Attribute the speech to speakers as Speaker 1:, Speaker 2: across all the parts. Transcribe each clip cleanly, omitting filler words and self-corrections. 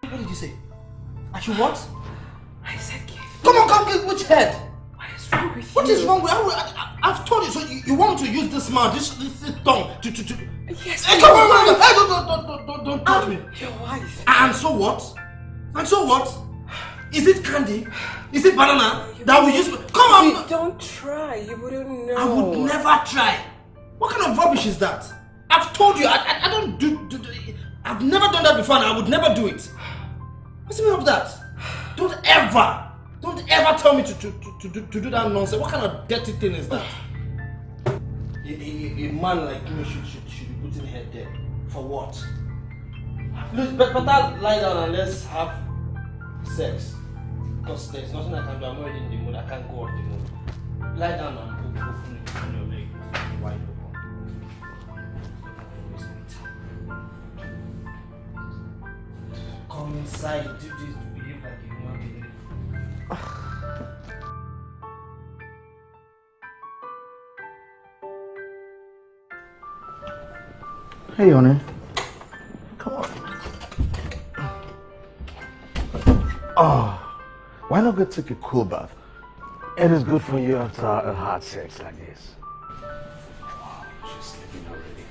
Speaker 1: What did you say? I should what?
Speaker 2: I said give.
Speaker 1: Come, get which head?
Speaker 2: What is wrong with you?
Speaker 1: What is wrong with I've told you, so you want me to use this mouth, this tongue to...
Speaker 2: Yes.
Speaker 1: Hey, come on, hey, don't touch me.
Speaker 2: Your wife.
Speaker 1: And so what? And so what? Is it candy? Is it banana that we use? Come on!
Speaker 2: You don't try, you wouldn't know.
Speaker 1: I would never try. What kind of rubbish is that? I've told you, I don't do I've never done that before and I would never do it. What's the meaning of that? Don't ever tell me to do that nonsense. What kind of dirty thing is that? A man like me should be putting head there. For what? Look, better lie down and let's have sex. Because there's nothing I can do. I'm already in the mood. I can't go off the mood. Lie down and open your leg wide open. Come inside. Do this to behave like a human being.
Speaker 3: Hey, honey. Come on. Oh, why not go take a cool bath? It is good for you after a hard sex like this. Wow, she's sleeping already.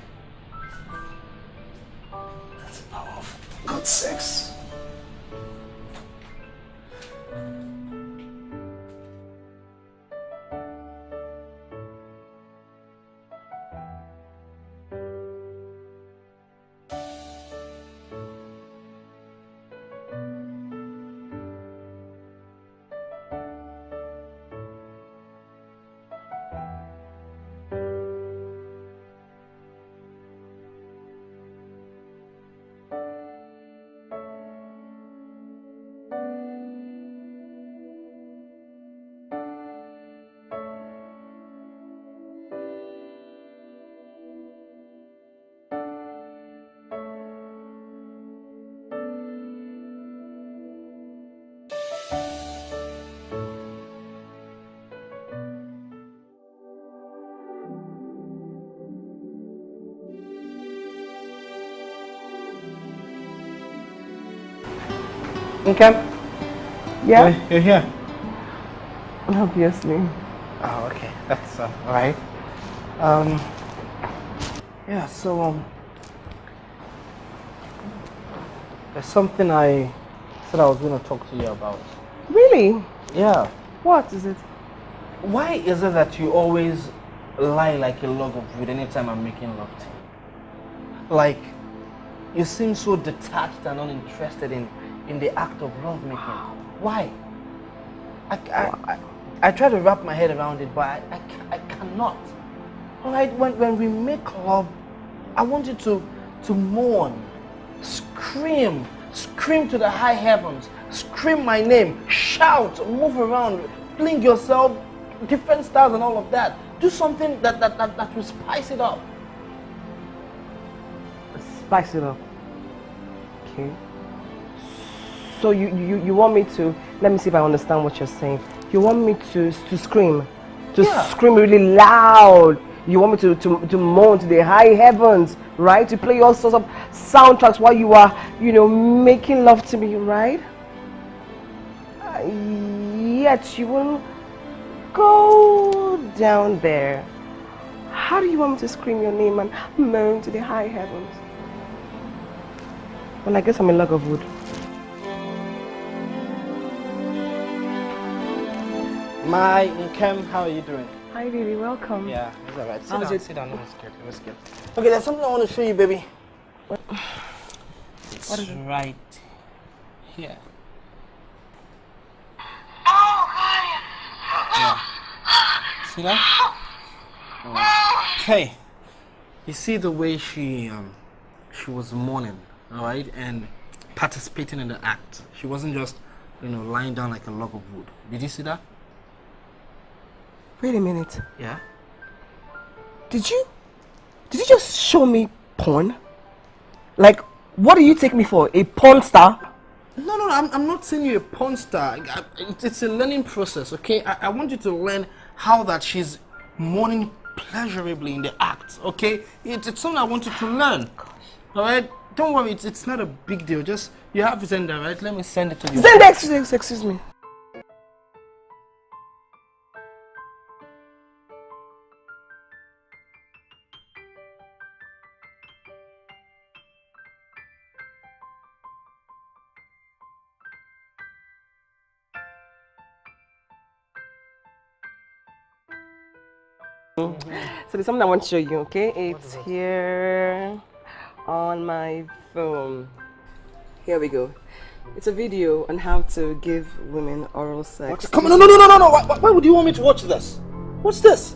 Speaker 3: That's the power of good sex.
Speaker 2: Okay. Yeah?
Speaker 3: You're here?
Speaker 2: Obviously.
Speaker 3: Oh, okay. That's alright. Yeah, so, there's something I said I was going to talk to you about.
Speaker 2: Really?
Speaker 3: Yeah.
Speaker 2: What is it?
Speaker 3: Why is it that you always lie like a log of wood anytime I'm making love to you? Like, you seem so detached and uninterested in the act of love making. Why? I try to wrap my head around it, but I cannot. Alright, when we make love, I want you to mourn, scream to the high heavens, scream my name, shout, move around, fling yourself, different styles and all of that. Do something that will spice it up.
Speaker 2: Spice it up. Okay. So you want me to, let me see if I understand what you're saying. You want me to scream, scream really loud. You want me to moan to the high heavens, right? To play all sorts of soundtracks while you are, making love to me, right? Yet you will go down there. How do you want me to scream your name and moan to the high heavens? Well, I guess I'm a log of wood.
Speaker 3: My Nkem, how are you doing?
Speaker 2: Hi, Lily. Welcome.
Speaker 3: Yeah, it's alright. Sit down. It was good. Okay, there's something I want to show you, baby.
Speaker 2: What is it?
Speaker 3: Right here. Yeah. See that? Okay. You see the way she was mourning, alright, and participating in the act. She wasn't just, lying down like a log of wood. Did you see that?
Speaker 2: Wait a minute.
Speaker 3: Yeah.
Speaker 2: Did you just show me porn? Like, what do you take me for? A porn star?
Speaker 3: No, I'm not saying you're a porn star. It's a learning process, okay? I want you to learn how that she's mourning pleasurably in the act, okay? It's something I want you to learn. Alright? Don't worry, it's not a big deal. Just You have Zenda, right? Let me send it to you.
Speaker 2: Zenda, excuse me. So there's something I want to show you, okay? It's here on my phone. Here we go. It's a video on how to give women oral sex.
Speaker 1: Come on, no. Why would you want me to watch this? What's this?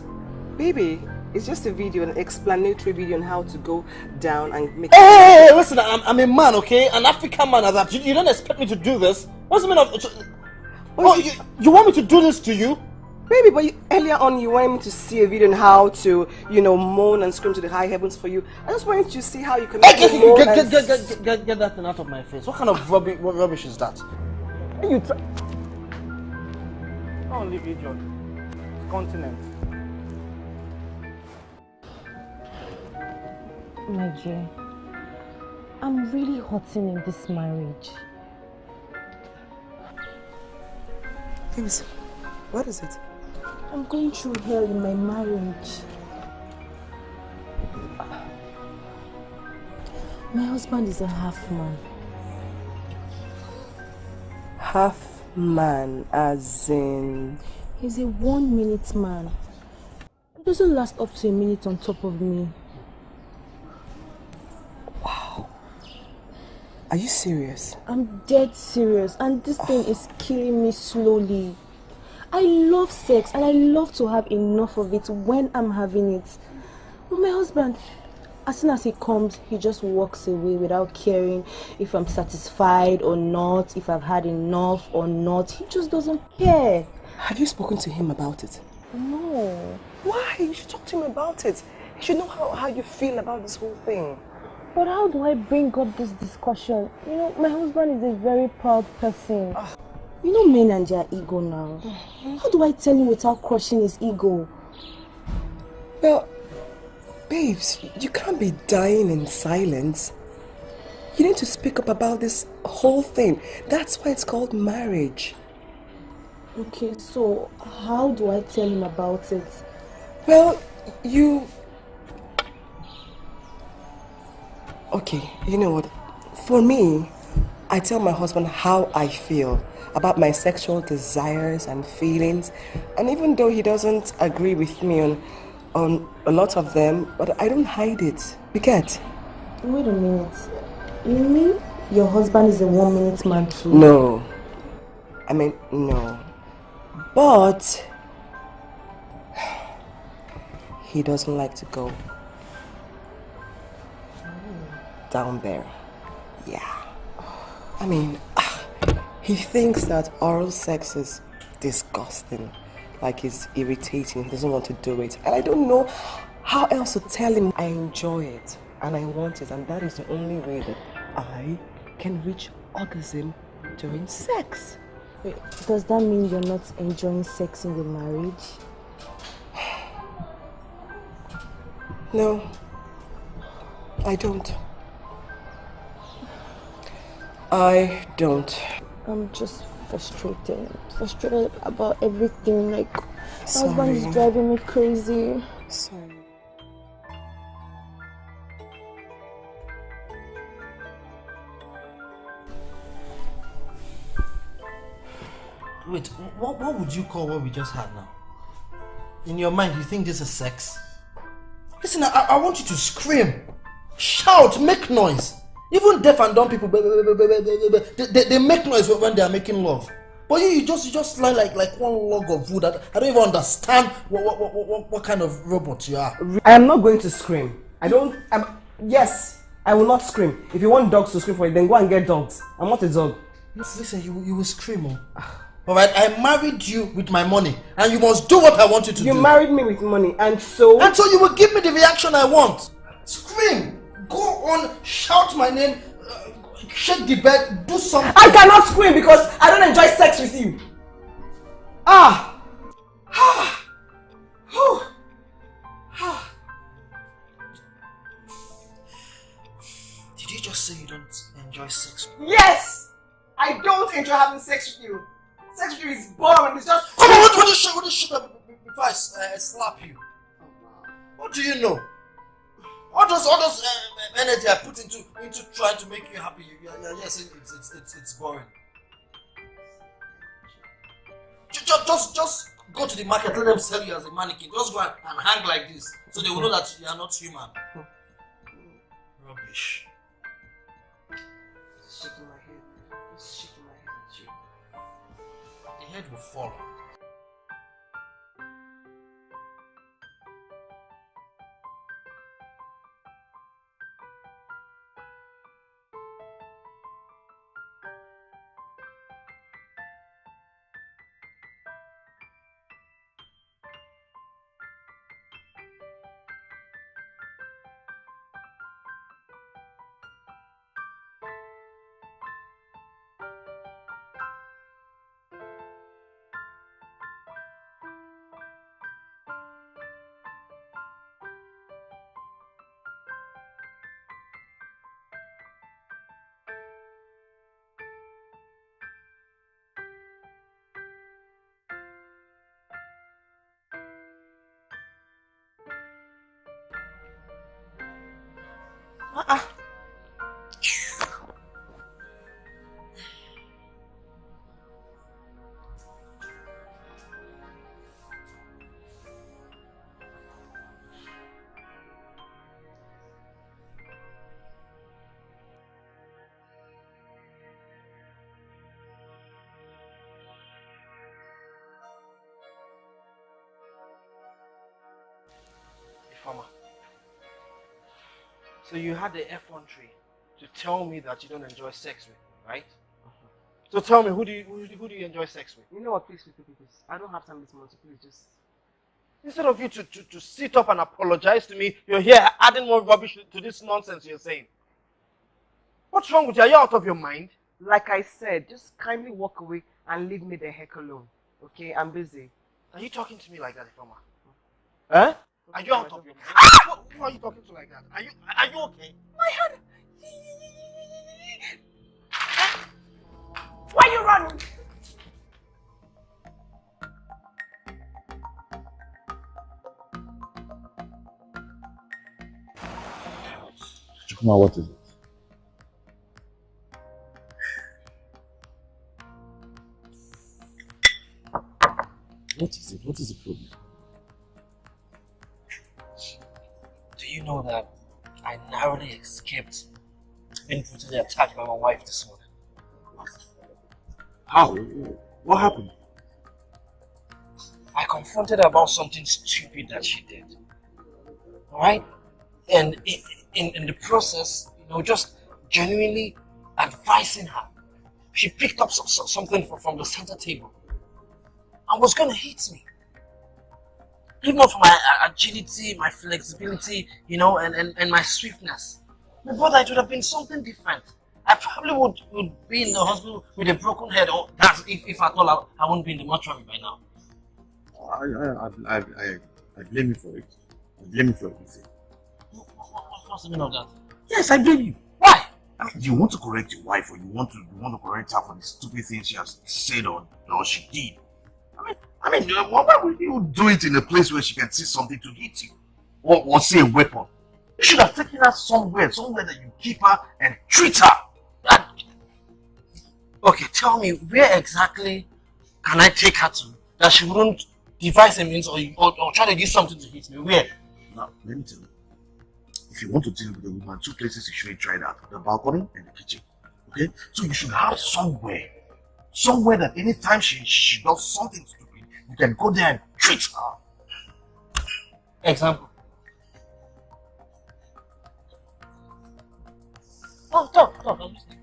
Speaker 2: Baby, it's just a video, an explanatory video on how to go down and make...
Speaker 1: Hey, listen, I'm a man, okay? An African man as that. You don't expect me to do this. What's the meaning of... Oh, you want me to do this to you?
Speaker 2: Baby, but earlier on you wanted me to see a video on how to, moan and scream to the high heavens for you. I just wanted to see how you can make
Speaker 1: Get that thing out of my face. What kind of rubbish is that?
Speaker 2: You try...
Speaker 3: Don't leave Egypt. Continent.
Speaker 4: My dear, I'm really hurting in this marriage.
Speaker 2: James, what is it?
Speaker 4: I'm going through hell in my marriage. My husband is a half man.
Speaker 2: Half man, as in...
Speaker 4: He's a 1 minute man. He doesn't last up to a minute on top of me.
Speaker 2: Wow. Are you serious?
Speaker 4: I'm dead serious, and this thing is killing me slowly. I love sex and I love to have enough of it when I'm having it. But my husband, as soon as he comes, he just walks away without caring if I'm satisfied or not, if I've had enough or not. He just doesn't care.
Speaker 2: Have you spoken to him about it?
Speaker 4: No.
Speaker 2: Why? You should talk to him about it. He should know how you feel about this whole thing.
Speaker 4: But how do I bring up this discussion? My husband is a very proud person. Men and their ego now. How do I tell him without crushing his ego?
Speaker 2: Well, babes, you can't be dying in silence. You need to speak up about this whole thing. That's why it's called marriage.
Speaker 4: Okay, so how do I tell him about it?
Speaker 2: Well, Okay, you know what? For me, I tell my husband how I feel about my sexual desires and feelings, and even though he doesn't agree with me on a lot of them, but I don't hide it. You get?
Speaker 4: Wait a minute. You mean your husband is a 1 minute man too?
Speaker 2: No. I mean, no. But he doesn't like to go down there. Yeah. I mean, he thinks that oral sex is disgusting, like it's irritating, he doesn't want to do it. And I don't know how else to tell him I enjoy it and I want it, and that is the only way that I can reach orgasm during sex.
Speaker 4: Wait, does that mean you're not enjoying sex in the marriage?
Speaker 2: No, I don't. I don't.
Speaker 4: I'm just frustrated about everything. Like, my husband is
Speaker 2: Sorry.
Speaker 4: driving me crazy.
Speaker 2: Sorry.
Speaker 1: Wait, what would you call what we just had now? In your mind, you think this is sex? Listen, I want you to scream, shout, make noise. Even deaf and dumb people, they make noise when they are making love. But you just lie like one log of wood. I don't even understand what kind of robot you are.
Speaker 2: I am not going to scream. Yes, I will not scream. If you want dogs to scream for you, then go and get dogs. I'm not a dog.
Speaker 1: Listen, you will scream. Alright, I married you with my money, and you must do what I want you to do.
Speaker 2: You married me with money, and so
Speaker 1: you will give me the reaction I want. Scream, go on, shout my name, shake the bed, do something.
Speaker 2: I cannot scream because I don't enjoy sex with you.
Speaker 1: Did you just say you don't enjoy sex?
Speaker 2: Yes! to enjoy having sex with you. Sex with you is boring. It's just.
Speaker 1: Come on, what do you shut up before I slap you? What do you know? All those energy I put into trying to make you happy. Yes, it's boring. Just go to the market. Let them sell you as a mannequin. Just go and hang like this, so they will know that you are not human. Rubbish.
Speaker 2: Shaking my head. Just shaking my head at you.
Speaker 1: The head will fall.
Speaker 3: Farmer. So you had the F1 tree to tell me that you don't enjoy sex with me, right? So tell me, who do you enjoy sex with?
Speaker 2: You know what? Please. I don't have time this morning. So please just.
Speaker 3: Instead of you to sit up and apologize to me, you're here adding more rubbish to this nonsense you're saying. What's wrong with you? Are you out of your mind?
Speaker 2: Like I said, just kindly walk away and leave me the heck alone. Okay? I'm busy.
Speaker 3: Are you talking to me like that, Ifeoma? Huh? Are you out of your mind? Who are you talking to like that? Are you okay?
Speaker 2: My hand! Why are you running?
Speaker 5: Chukuma, what is it? What is it? What is the problem?
Speaker 1: Do you know that I narrowly escaped being brutally attacked by my wife this morning?
Speaker 5: How? What happened?
Speaker 1: I confronted her about something stupid that she did. Alright? And in the process, just genuinely advising her, she picked up something from the center table and was going to hit me. Even for my agility, my flexibility, and my swiftness. My brother, it would have been something different. I probably would be in the hospital with a broken head, or that's if at all I wouldn't be in the mortuary by now.
Speaker 5: I blame you for it. I blame you for everything.
Speaker 1: What's the meaning of that?
Speaker 5: Yes, I blame you.
Speaker 1: Why?
Speaker 5: You want to correct your wife, or you want to correct her for the stupid things she has said or she did. I mean, why would you do it in a place where she can see something to hit you? Or say a weapon? You should have taken her somewhere that you keep her and treat her.
Speaker 1: Okay, tell me, where exactly can I take her to that she wouldn't devise a means or try to use something to hit me? Where?
Speaker 5: Now, let me tell you. If you want to deal with a woman, two places you should try that. The balcony and the kitchen. Okay? So you should have somewhere that anytime she does something stupid, you can go there and treat her.
Speaker 1: Example. Oh, talk. I'm listening.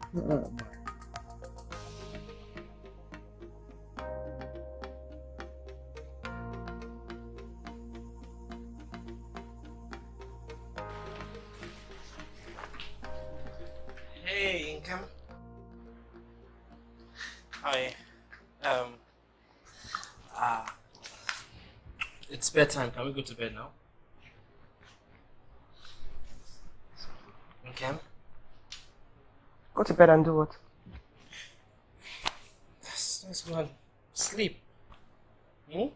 Speaker 1: Hey, Income. Hi. It's bedtime. Can we go to bed now? Okay.
Speaker 2: Go to bed and do what?
Speaker 3: Let's go and sleep. Hmm?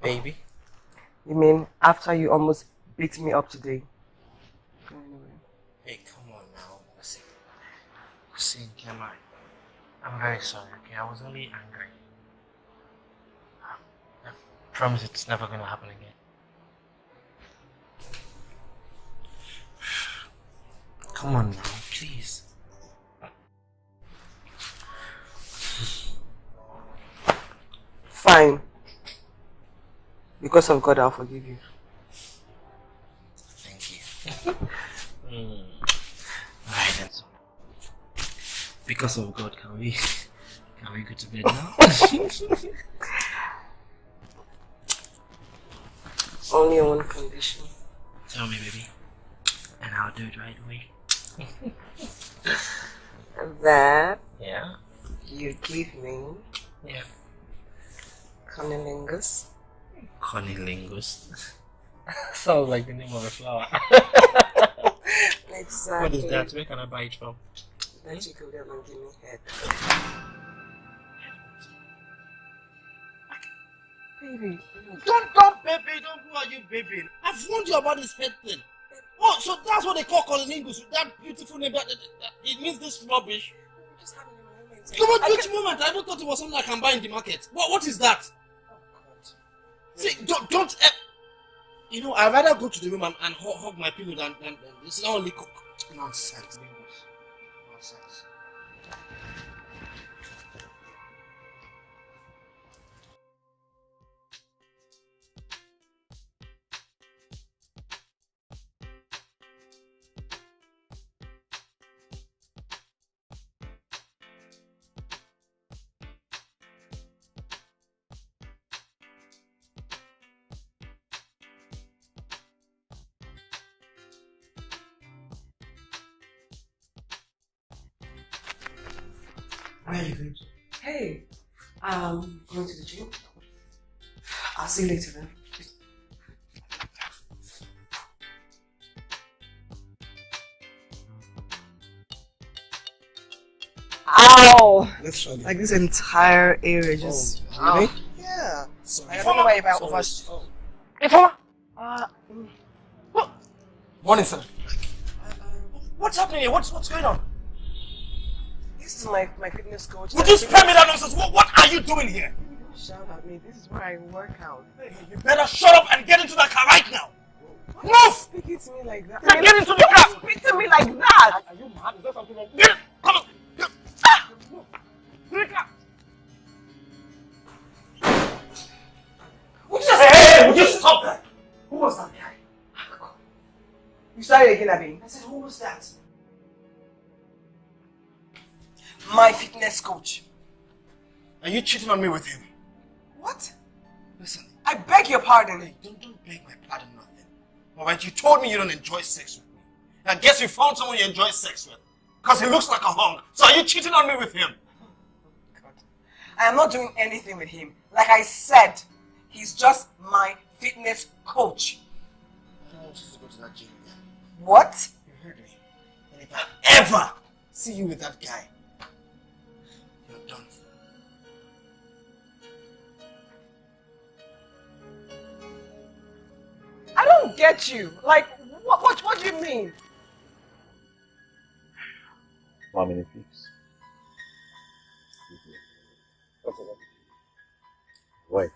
Speaker 3: Baby.
Speaker 2: You mean after you almost beat me up today?
Speaker 3: Hey, come on now. Listen, Gemma. I'm very sorry, okay? I was only angry. I promise it's never gonna happen again. Come on now, please.
Speaker 2: Fine. Because of God, I'll forgive you.
Speaker 3: Thank you. Alright then. So, because of God, can we go to bed now?
Speaker 2: Only on one condition.
Speaker 3: Tell me, baby. And I'll do it right away.
Speaker 2: That
Speaker 3: Yeah?
Speaker 2: you give me
Speaker 3: Yeah.
Speaker 2: cunnilingus.
Speaker 3: Cunnilingus. Sounds like the name of a flower.
Speaker 2: Exactly.
Speaker 3: What is that? Where can I buy it from?
Speaker 2: Then you go down and give me head. Baby.
Speaker 1: Don't, baby, don't. Who are you, baby? I've warned you about this head thing. Oh, so that's what they call cunnilingus. That beautiful name. It means this rubbish.
Speaker 2: Just having a moment.
Speaker 1: Come on, which moment? I even thought it was something I can buy in the market. What is that?
Speaker 2: Oh, God.
Speaker 1: See, don't. You know, I'd rather go to the room and hug my pillow than this is not only cook. Nonsense. Nonsense. Where are you going to?
Speaker 2: Hey, I'm going to the gym. I'll see you later then. Ow!
Speaker 1: Literally.
Speaker 2: Like this entire area just.
Speaker 1: Really?
Speaker 2: Yeah.
Speaker 1: Sorry.
Speaker 2: I don't know why if I
Speaker 1: Sorry.
Speaker 2: overs.
Speaker 1: Oh.
Speaker 3: Informer!
Speaker 1: Morning, sir. What's happening here? What's going on?
Speaker 2: This is my fitness coach.
Speaker 1: Would you spare me that nonsense? What are you doing here?
Speaker 2: Don't shout at me. This is where I work out.
Speaker 1: Hey, you better shut up and get into that car right now. Move!
Speaker 2: Speaking to me like that.
Speaker 1: Get into the car!
Speaker 2: Speak to me like that.
Speaker 1: Are you mad? Is there something wrong? Get it! Come on! Get it. Ah! Move! To the car! Would you stop that? Who was that guy?
Speaker 2: You started again, Abi.
Speaker 1: I said, who was that?
Speaker 2: My fitness coach.
Speaker 1: Are you cheating on me with him?
Speaker 2: What?
Speaker 1: Listen,
Speaker 2: I beg your pardon.
Speaker 1: hey, don't beg my pardon, nothing. Alright, you told me you don't enjoy sex with me. I guess you found someone you enjoy sex with. Because he looks like a hunk. So are you cheating on me with him?
Speaker 2: God. I am not doing anything with him. Like I said, he's just my fitness coach.
Speaker 1: I don't want you to go to that gym again.
Speaker 2: What?
Speaker 1: You heard me. And if I ever see you with that guy, you're done for.
Speaker 2: I don't get you. Like, what do you mean?
Speaker 5: How many peeps? Wait.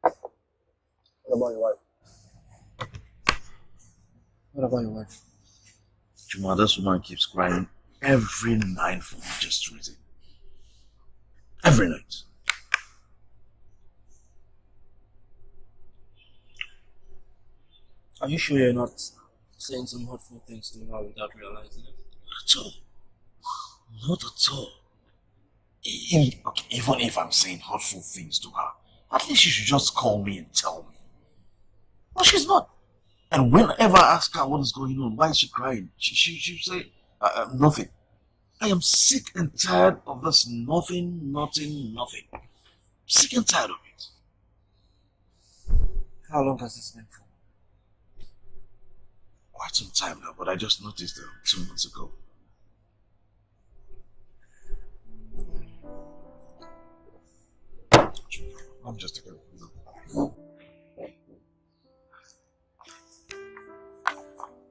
Speaker 1: What about your wife? What about your wife?
Speaker 5: Juma, this woman keeps crying every night for me just to reason. Every night.
Speaker 3: Are you sure you're not saying some hurtful things to her without realizing it?
Speaker 5: At all. Not at all. Okay, even if I'm saying hurtful things to her, at least she should just call me and tell me. But she's not. And whenever I ask her what is going on, why is she crying, she'll say, nothing. I am sick and tired of this nothing. Sick and tired of it.
Speaker 3: How long has this been for?
Speaker 5: quite some time now, but I just noticed them 2 months ago. I'm just taking a look.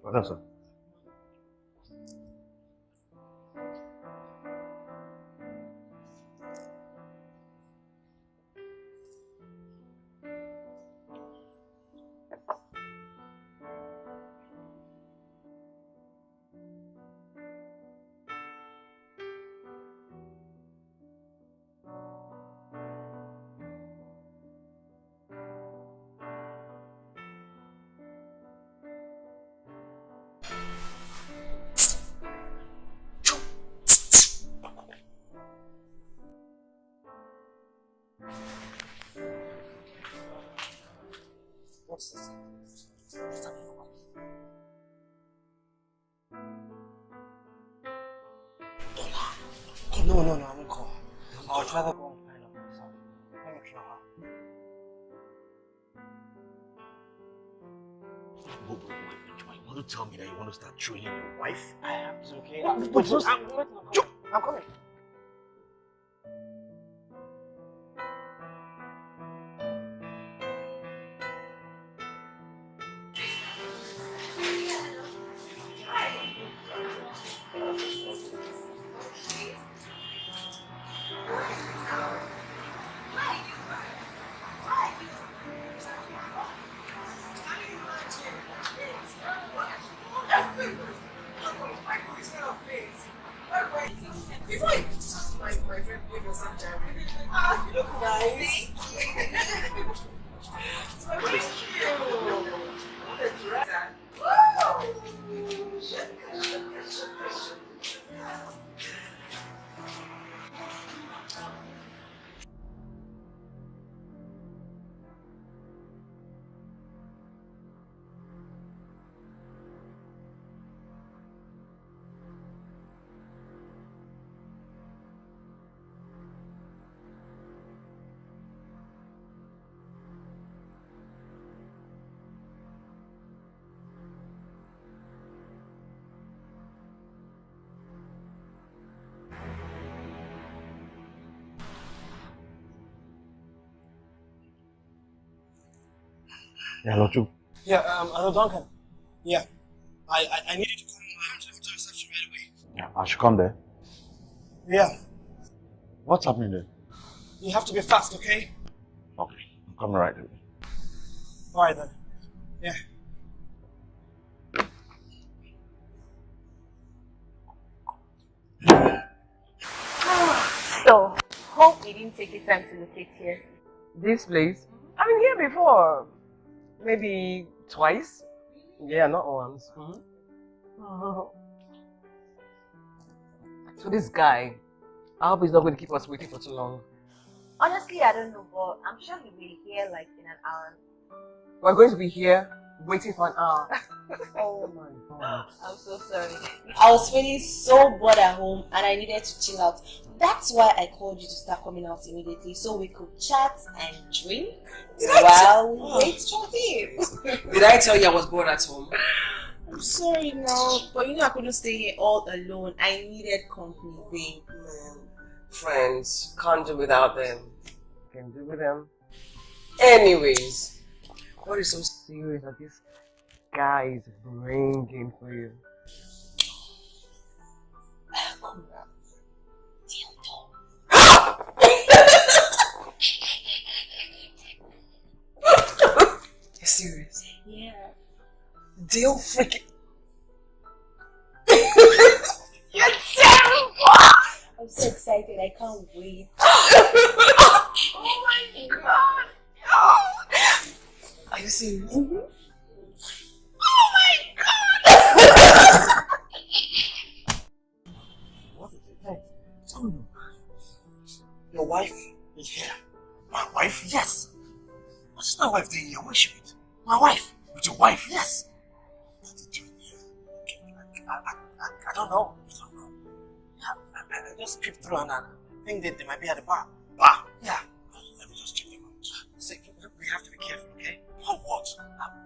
Speaker 5: What else?
Speaker 1: What's this? No, I won't call her. I would rather go and find out myself. Let me call her.
Speaker 5: You want to tell me that you want to start training your wife?
Speaker 1: I have to, okay?
Speaker 5: I'm
Speaker 1: coming.
Speaker 5: Yeah, Loju.
Speaker 1: Yeah, hello, Duncan. Yeah, I need you to come to the hotel reception right away.
Speaker 5: Yeah, I should come there.
Speaker 1: Yeah,
Speaker 5: What's happening there?
Speaker 1: you have to be fast, okay?
Speaker 5: Okay, I'm coming right away.
Speaker 1: Alright then. Yeah.
Speaker 6: So, hope you didn't take your time to locate here.
Speaker 2: This place? I've been here before. Maybe twice? Yeah, not once.
Speaker 6: Oh.
Speaker 2: So this guy, I hope he's not going to keep us waiting for too long.
Speaker 6: Honestly, I don't know, but I'm sure he'll be here like in an hour.
Speaker 2: We're going to be here waiting for an hour. Oh my god.
Speaker 6: I'm so sorry.
Speaker 4: I was feeling so bored at home and I needed to chill out. That's why I called you to start coming out immediately so we could chat and drink while we wait for him.
Speaker 2: Did I tell you I was bored at home?
Speaker 4: I'm sorry now, but you know I couldn't stay here all alone. I needed company, babe.
Speaker 2: Man, friends, can't do without them. Can do with them. Anyways, what is so serious that this guy is bringing for you?
Speaker 4: Come back.
Speaker 2: You're serious?
Speaker 4: Yeah.
Speaker 2: Deal freaking.
Speaker 4: You're terrible! I'm so excited, I can't wait.
Speaker 2: Oh my god! Are you serious?
Speaker 4: Mm-hmm.
Speaker 2: Oh my god!
Speaker 1: What is it? Hey, tell me. Your wife is here.
Speaker 5: My wife?
Speaker 1: Yes.
Speaker 5: What's my wife doing here? Where is she with?
Speaker 1: My wife.
Speaker 5: With your wife?
Speaker 1: Yes.
Speaker 5: What are you doing here?
Speaker 1: I don't know. Yeah, I just creeped through and I think that they might be at the bar.
Speaker 5: Bar?
Speaker 1: Yeah.
Speaker 5: Let me just check them out.
Speaker 1: See, we have to be careful, okay?
Speaker 5: For what?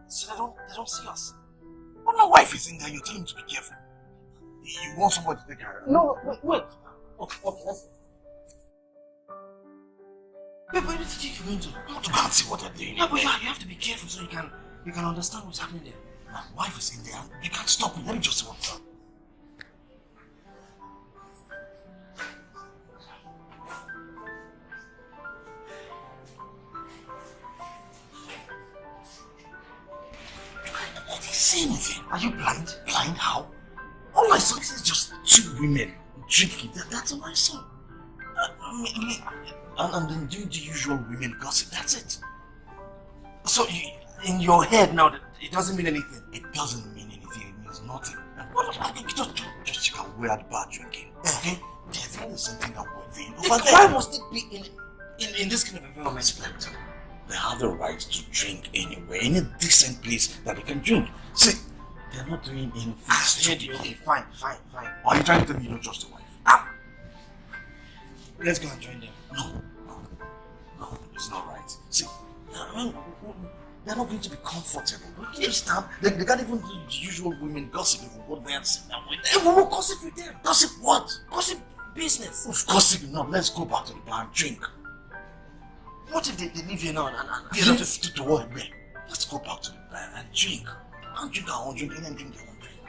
Speaker 1: So they don't see us.
Speaker 5: What My wife is in there. You're telling me to be careful. You want somebody to take care of her?
Speaker 3: No, wait. Okay, let's...
Speaker 1: But where did you going to?
Speaker 5: I want to go and see what they're doing.
Speaker 1: Yeah, but you have to be careful so you can understand what's happening there.
Speaker 5: My wife is in there. You can't stop me. Let me just see what's up. I didn't see anything. Are you blind? Blind how? All I saw is just two women drinking. That's all I saw. And then doing the usual women gossip. That's it.
Speaker 1: So in your head now, it doesn't mean anything.
Speaker 5: It doesn't mean anything. It means nothing. And what I think just check out weird bad drinking. Okay? They're doing the same thing that we're doing over there.
Speaker 1: Why must it be in this kind of environment?
Speaker 5: Inspector, they have the right to drink anywhere, any decent place that they can drink. See, they're not doing anything stupid.
Speaker 1: Okay, fine.
Speaker 5: Are you trying to tell me you don't trust your wife?
Speaker 1: Let's go and join them.
Speaker 5: No, it's not right. See, they're not going to be comfortable. You understand? They can't even do the usual women gossip if we go there and sit down with them.
Speaker 1: We will gossip with them.
Speaker 5: Gossip what?
Speaker 1: Gossip business.
Speaker 5: Of gossip not. Let's go back to the bar and drink.
Speaker 1: What if they leave you now and
Speaker 5: To what? Where? Let's go back to the bar and drink. And drink our own drink and then drink their own drink.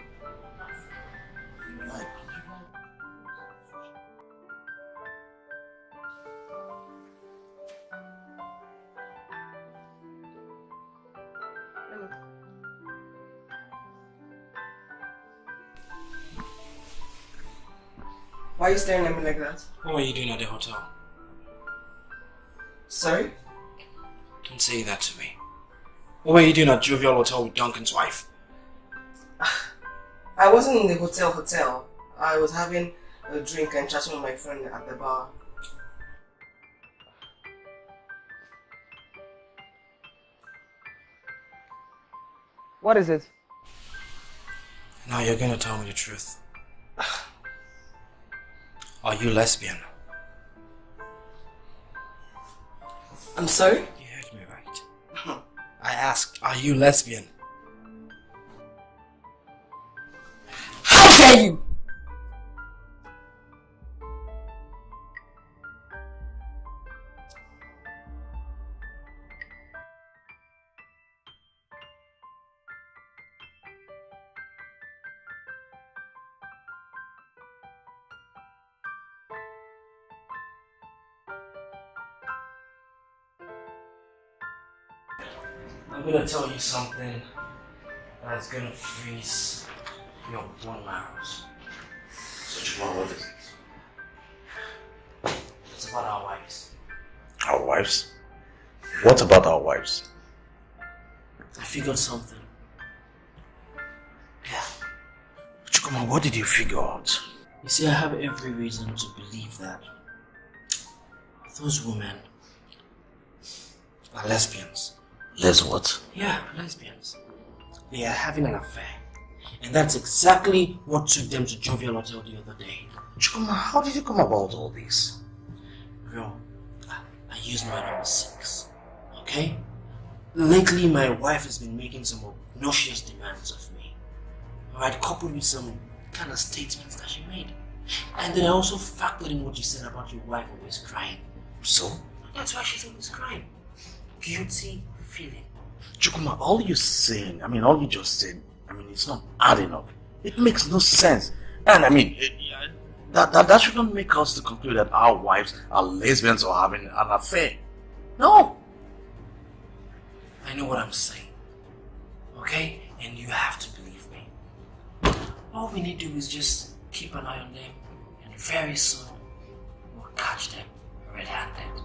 Speaker 5: Right.
Speaker 2: Why are you staring at me like that?
Speaker 1: What were you doing at the hotel?
Speaker 2: Sorry?
Speaker 1: Don't say that to me. What were you doing at Jovial Hotel with Duncan's wife?
Speaker 2: I wasn't in the hotel. I was having a drink and chatting with my friend at the bar. What is it?
Speaker 1: Now you're gonna tell me the truth. Are you lesbian?
Speaker 2: I'm sorry?
Speaker 1: You heard me right. I asked, are you lesbian?
Speaker 2: How dare you!
Speaker 1: I'm gonna tell you something that's gonna freeze your bone marrows.
Speaker 5: So, Juma, what is it?
Speaker 1: It's about our wives.
Speaker 5: Our wives? What about our wives?
Speaker 1: I figured something. Yeah.
Speaker 5: Chukuma, what did you figure out?
Speaker 1: You see, I have every reason to believe that those women are lesbians.
Speaker 5: Les what?
Speaker 1: Yeah, lesbians. They are having an affair. And that's exactly what took them to Jovial Hotel the other day.
Speaker 5: Chukuma, how did you come about all this?
Speaker 1: Bro, I used my number 6. Okay? Lately, my wife has been making some obnoxious demands of me. Alright, coupled with some kind of statements that she made. And then I also factored in what you said about your wife always crying.
Speaker 5: So?
Speaker 1: That's why she's always crying. Guilty feeling.
Speaker 5: Chukuma, all you just said, it's not adding up. It makes no sense. And that shouldn't make us to conclude that our wives are lesbians or having an affair. No.
Speaker 1: I know what I'm saying. Okay? And you have to believe me. All we need to do is just keep an eye on them, and very soon we'll catch them red-handed.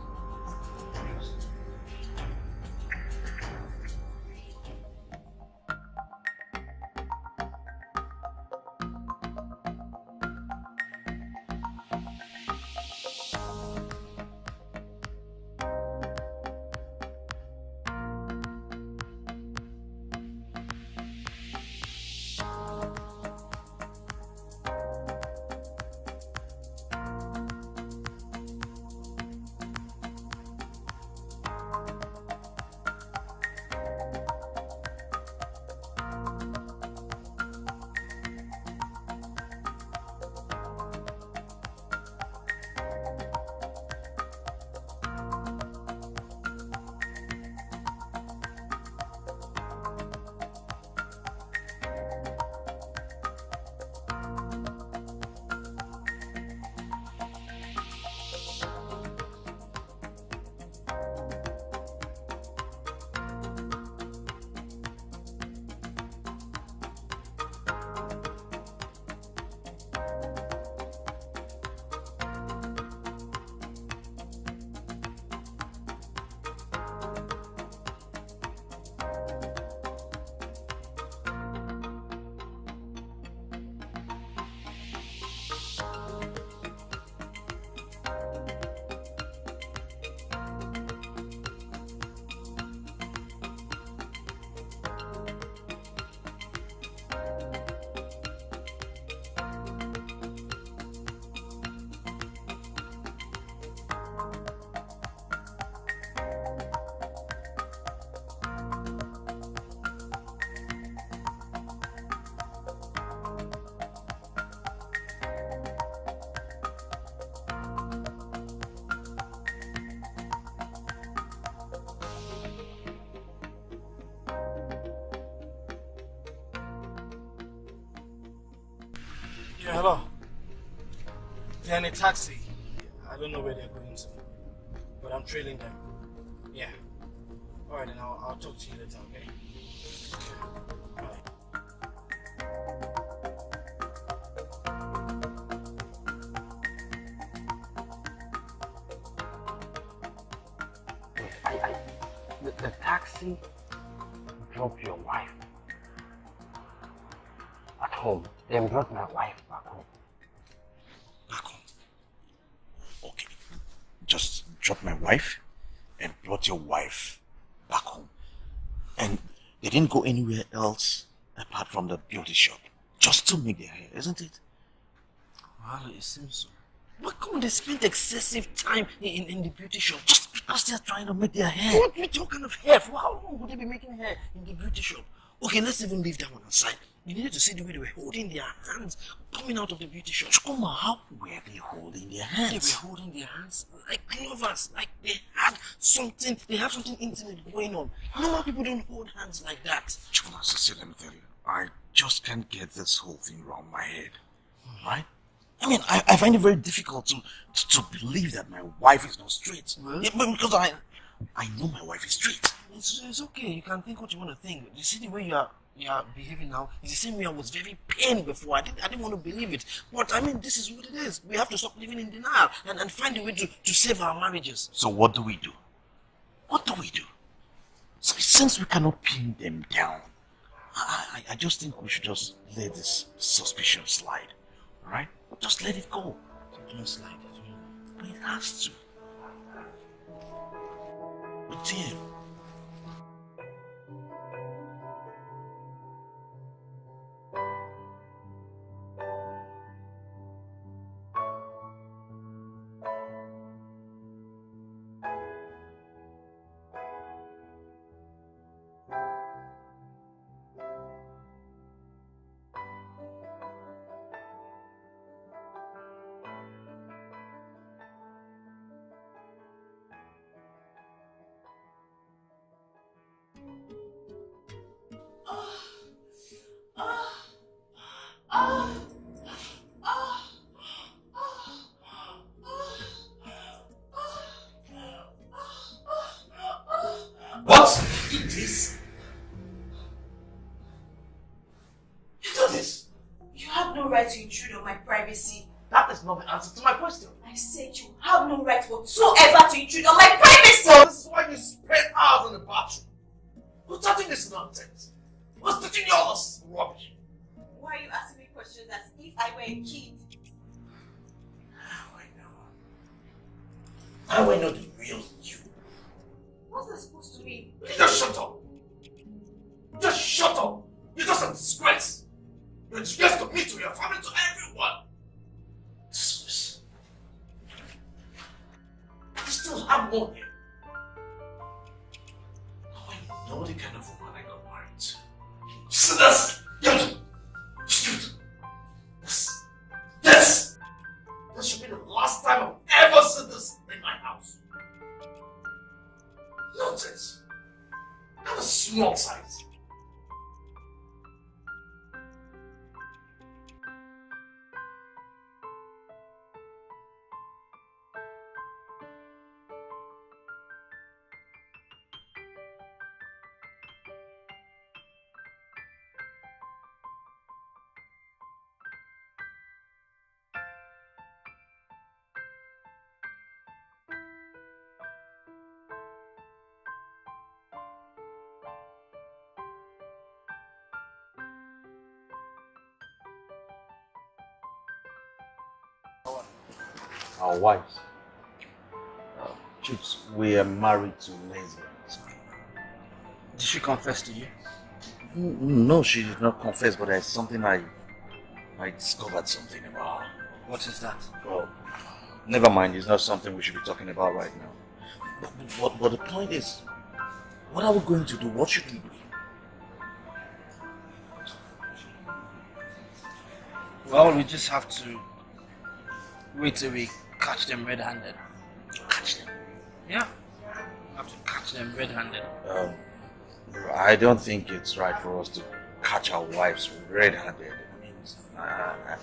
Speaker 3: Yeah, hello. They're in a taxi. I don't know where they're going to, but I'm trailing them. Yeah. Alright, then I'll talk to you later, okay? Wait, the taxi dropped your wife at home, then brought my wife back home.
Speaker 5: Back home? Okay. Just dropped my wife and brought your wife back home. And they didn't go anywhere else apart from the beauty shop. Just to make their hair, isn't it?
Speaker 3: Well, it seems so. But come on, they spent excessive time in the beauty shop just because they're trying to make their hair. What kind of hair? For how long would they be making hair in the beauty shop? Okay, let's even leave that one aside. You needed to see the way they were holding their hands coming out of the beauty shop. Come on, how
Speaker 5: were they holding their hands?
Speaker 3: they were holding their hands like lovers, like they have something intimate going on. Normal people don't hold hands like that.
Speaker 5: Jonas, sister, let me tell you, I just can't get this whole thing around my head, right? I mean, I find it very difficult to believe that my wife is not straight.
Speaker 3: Well,
Speaker 5: Yeah, but because I know my wife is straight.
Speaker 3: it's okay. You can think what you want to think. You see the way you are behaving now. It's the same way I was very pained before. I didn't want to believe it. But I mean, this is what it is. We have to stop living in denial and find a way to save our marriages.
Speaker 5: So what do we do? What do we do? So since we cannot pin them down, I just think we should just let this suspicion slide. Alright? Just let it go.
Speaker 3: Don't slide it.
Speaker 5: But it has to. But dear, what? You did this? You did this?
Speaker 6: You have no right to intrude on my privacy.
Speaker 3: That is not the answer to my question.
Speaker 6: I said you have no right whatsoever to intrude on my privacy.
Speaker 3: So this is why you spend hours in the bathroom. Who's touching this nonsense? Who's teaching you all this rubbish?
Speaker 6: Why are you asking me questions as if I were a kid?
Speaker 5: Now I know the real you.
Speaker 6: What's that supposed to mean?
Speaker 3: Just shut up. Just shut up. You're just a disgrace. You're a disgrace to me, to your family, to everyone. Disgrace. You still have more here.
Speaker 5: Now I know the kind of woman I got married to.
Speaker 3: See this? This should be the last time I've ever seen this in my house. Nonsense. Have a small size.
Speaker 5: Our wives. Chicks, we are married to lesbians.
Speaker 3: Did she confess to you?
Speaker 5: No, she did not confess, but there's something I discovered something about her.
Speaker 3: What is that?
Speaker 5: Well, never mind, it's not something we should be talking about right now. But the point is, what are we going to do? What should we do?
Speaker 3: Well, we just have to wait till we catch them red-handed.
Speaker 5: Catch them?
Speaker 3: Yeah. We have to catch them red-handed.
Speaker 5: I don't think it's right for us to catch our wives red-handed. I mean, I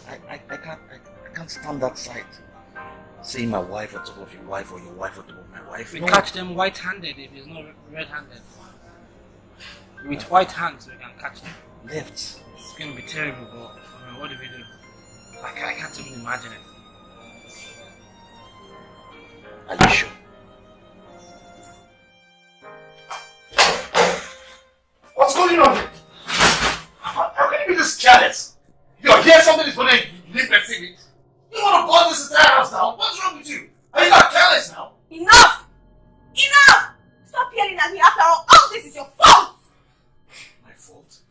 Speaker 5: can't stand that sight. Seeing my wife on top of your wife or your wife on top of my wife.
Speaker 3: We catch them white-handed if it's not red-handed. With white hands we can catch them.
Speaker 5: Left.
Speaker 3: It's gonna be terrible, but I mean, what do we do? I can't even imagine it.
Speaker 5: Are you sure? What's going on here? How can you be this careless? You hear something is going to leave and see it. You want to burn this entire house down? What's wrong with you? Are you not careless now?
Speaker 6: Enough! Enough! Stop yelling at me after all this is your fault!
Speaker 5: My fault?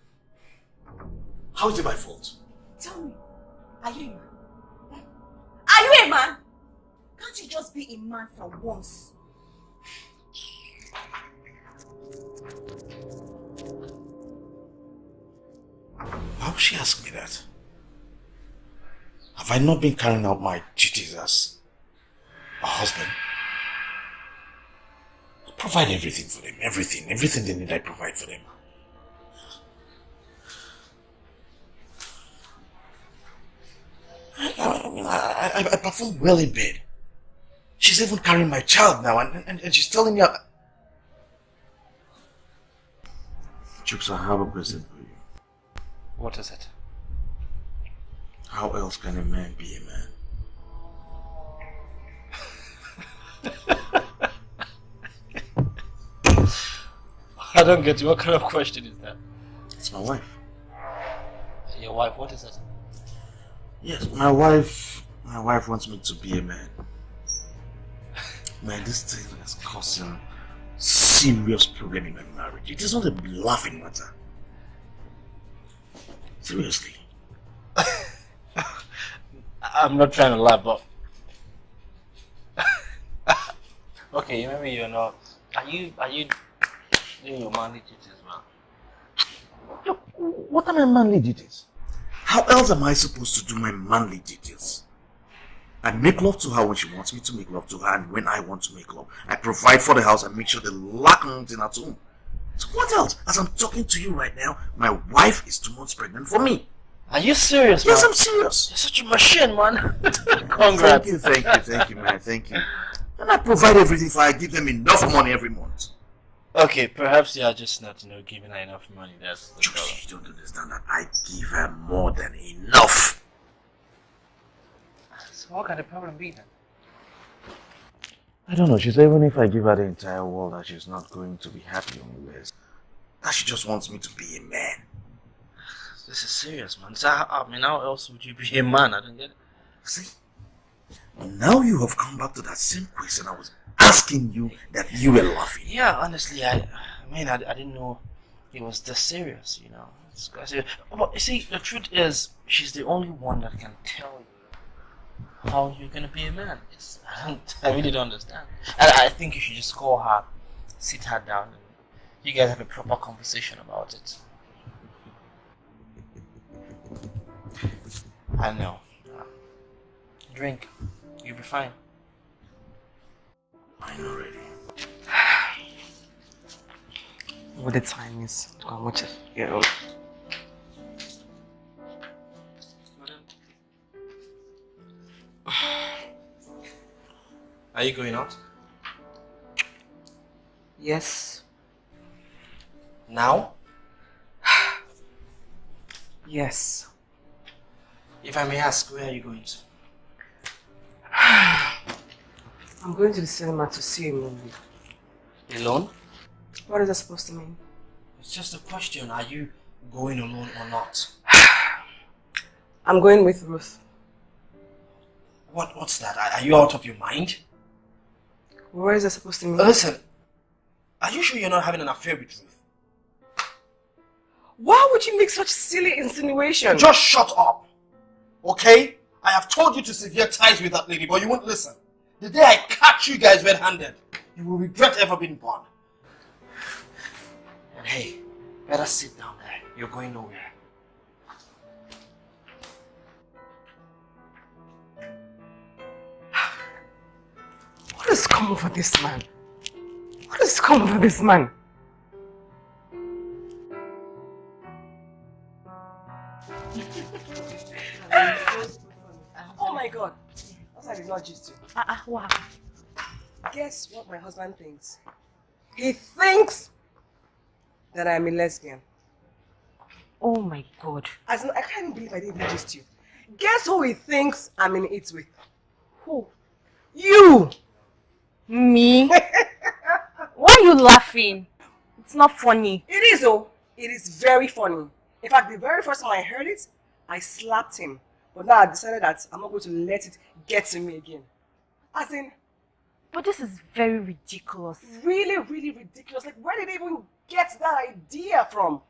Speaker 5: How is it my fault?
Speaker 6: Tell me, are you a man? Are you a man? Can't you just be a man for once?
Speaker 5: Why would she ask me that? Have I not been carrying out my duties as a husband? I provide everything for them, everything they need I provide for them. I perform well in bed. She's even carrying my child now and she's telling me... Chooks, I have a present for you.
Speaker 3: What is it?
Speaker 5: How else can a man be a man?
Speaker 3: I don't get you. What kind of question is that?
Speaker 5: It's my wife.
Speaker 3: Your wife, what is it?
Speaker 5: Yes, my wife wants me to be a man. Man, this thing is causing serious problem in my marriage. It is not a laughing matter. Seriously.
Speaker 3: I'm not trying to laugh, but okay, maybe you're not. Are you doing your manly duties, man?
Speaker 5: Look, what are my manly duties? How else am I supposed to do my manly duties? I make love to her when she wants me to make love to her, and when I want to make love, I provide for the house and make sure they lack nothing at home. So what else? As I'm talking to you right now, my wife is 2 months pregnant for me.
Speaker 3: Are you serious, man?
Speaker 5: Yes, I'm serious.
Speaker 3: You're such a machine, man. Congrats.
Speaker 5: Thank you, man. Thank you. And I provide everything for her. I give them enough money every month.
Speaker 3: Okay, perhaps you are just not, giving her enough money. That's the problem.
Speaker 5: You don't understand that I give her more than enough.
Speaker 3: So what can the problem be then?
Speaker 5: I don't know. She said even if I give her the entire world, that she's not going to be happy unless that she just wants me to be a man.
Speaker 3: This is serious, man. So, how else would you be a man? I don't get it.
Speaker 5: See? Now you have come back to that same question I was asking you that you were laughing.
Speaker 3: Yeah, honestly, I didn't know it was this serious, It's quite serious. But you see, the truth is, she's the only one that can tell you how you're gonna be a man. I really don't understand. I think you should just call her, sit her down, and you guys have a proper conversation about it. I know. Drink. You'll be fine.
Speaker 5: I'm not ready.
Speaker 2: What the time is? How much? Yeah.
Speaker 3: Are you going out?
Speaker 2: Yes.
Speaker 3: Now?
Speaker 2: Yes.
Speaker 3: If I may ask, where are you going to?
Speaker 2: I'm going to the cinema to see a movie.
Speaker 3: Alone?
Speaker 2: What is that supposed to mean?
Speaker 3: It's just a question. Are you going alone or not?
Speaker 2: I'm going with Ruth.
Speaker 3: What's that? Are you out of your mind?
Speaker 2: What is that supposed to mean?
Speaker 3: Listen, are you sure you're not having an affair with Ruth?
Speaker 2: Why would you make such silly insinuations?
Speaker 3: Just shut up, okay? I have told you to sever ties with that lady, but you won't listen. The day I catch you guys red-handed, you will regret ever being born. And hey, better sit down there. You're going nowhere.
Speaker 2: What is coming for this man? What is coming for this man? Oh my God. I did not gist you.
Speaker 4: Wow.
Speaker 2: Guess what my husband thinks? He thinks that I'm a lesbian.
Speaker 4: Oh my God.
Speaker 2: As in, I can't even believe I didn't even gist you. Guess who he thinks I'm in it with?
Speaker 4: Who?
Speaker 2: You!
Speaker 4: Me? Why are you laughing? It's not funny.
Speaker 2: It is, oh. It is very funny. In fact, the very first time I heard it, I slapped him. But now I decided that I'm not going to let it get to me again. As in,
Speaker 4: But this is very ridiculous.
Speaker 2: really, really ridiculous. Like, where did they even get that idea from?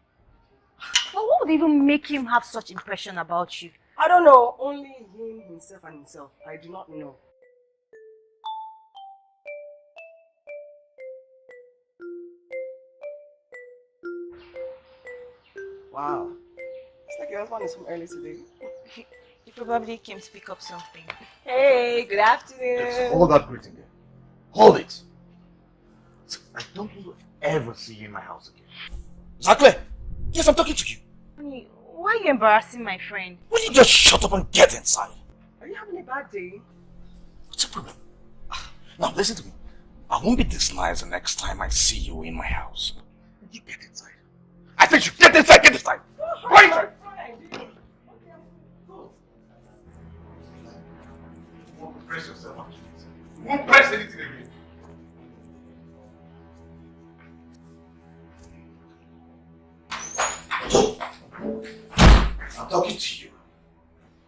Speaker 4: But what would even make him have such impression about you?
Speaker 2: I don't know. Only him, himself, and himself. I do not know. Wow. It's like your husband is home early today.
Speaker 4: He probably came to pick up something.
Speaker 2: Hey, good afternoon.
Speaker 5: Just hold that greeting there. Hold it. I don't want to ever see you in my house again.
Speaker 1: Exactly. Yes, I'm talking to you.
Speaker 4: Honey, why are you embarrassing my friend?
Speaker 1: Will you just shut up and get inside?
Speaker 2: Are you having a bad day?
Speaker 1: What's the problem? Now listen to me. I won't be this nice the next time I see you in my house. You get inside. I said you get inside, get inside. Go inside.
Speaker 5: Won't press yourself on it. Won't press anything again. I'm talking to you.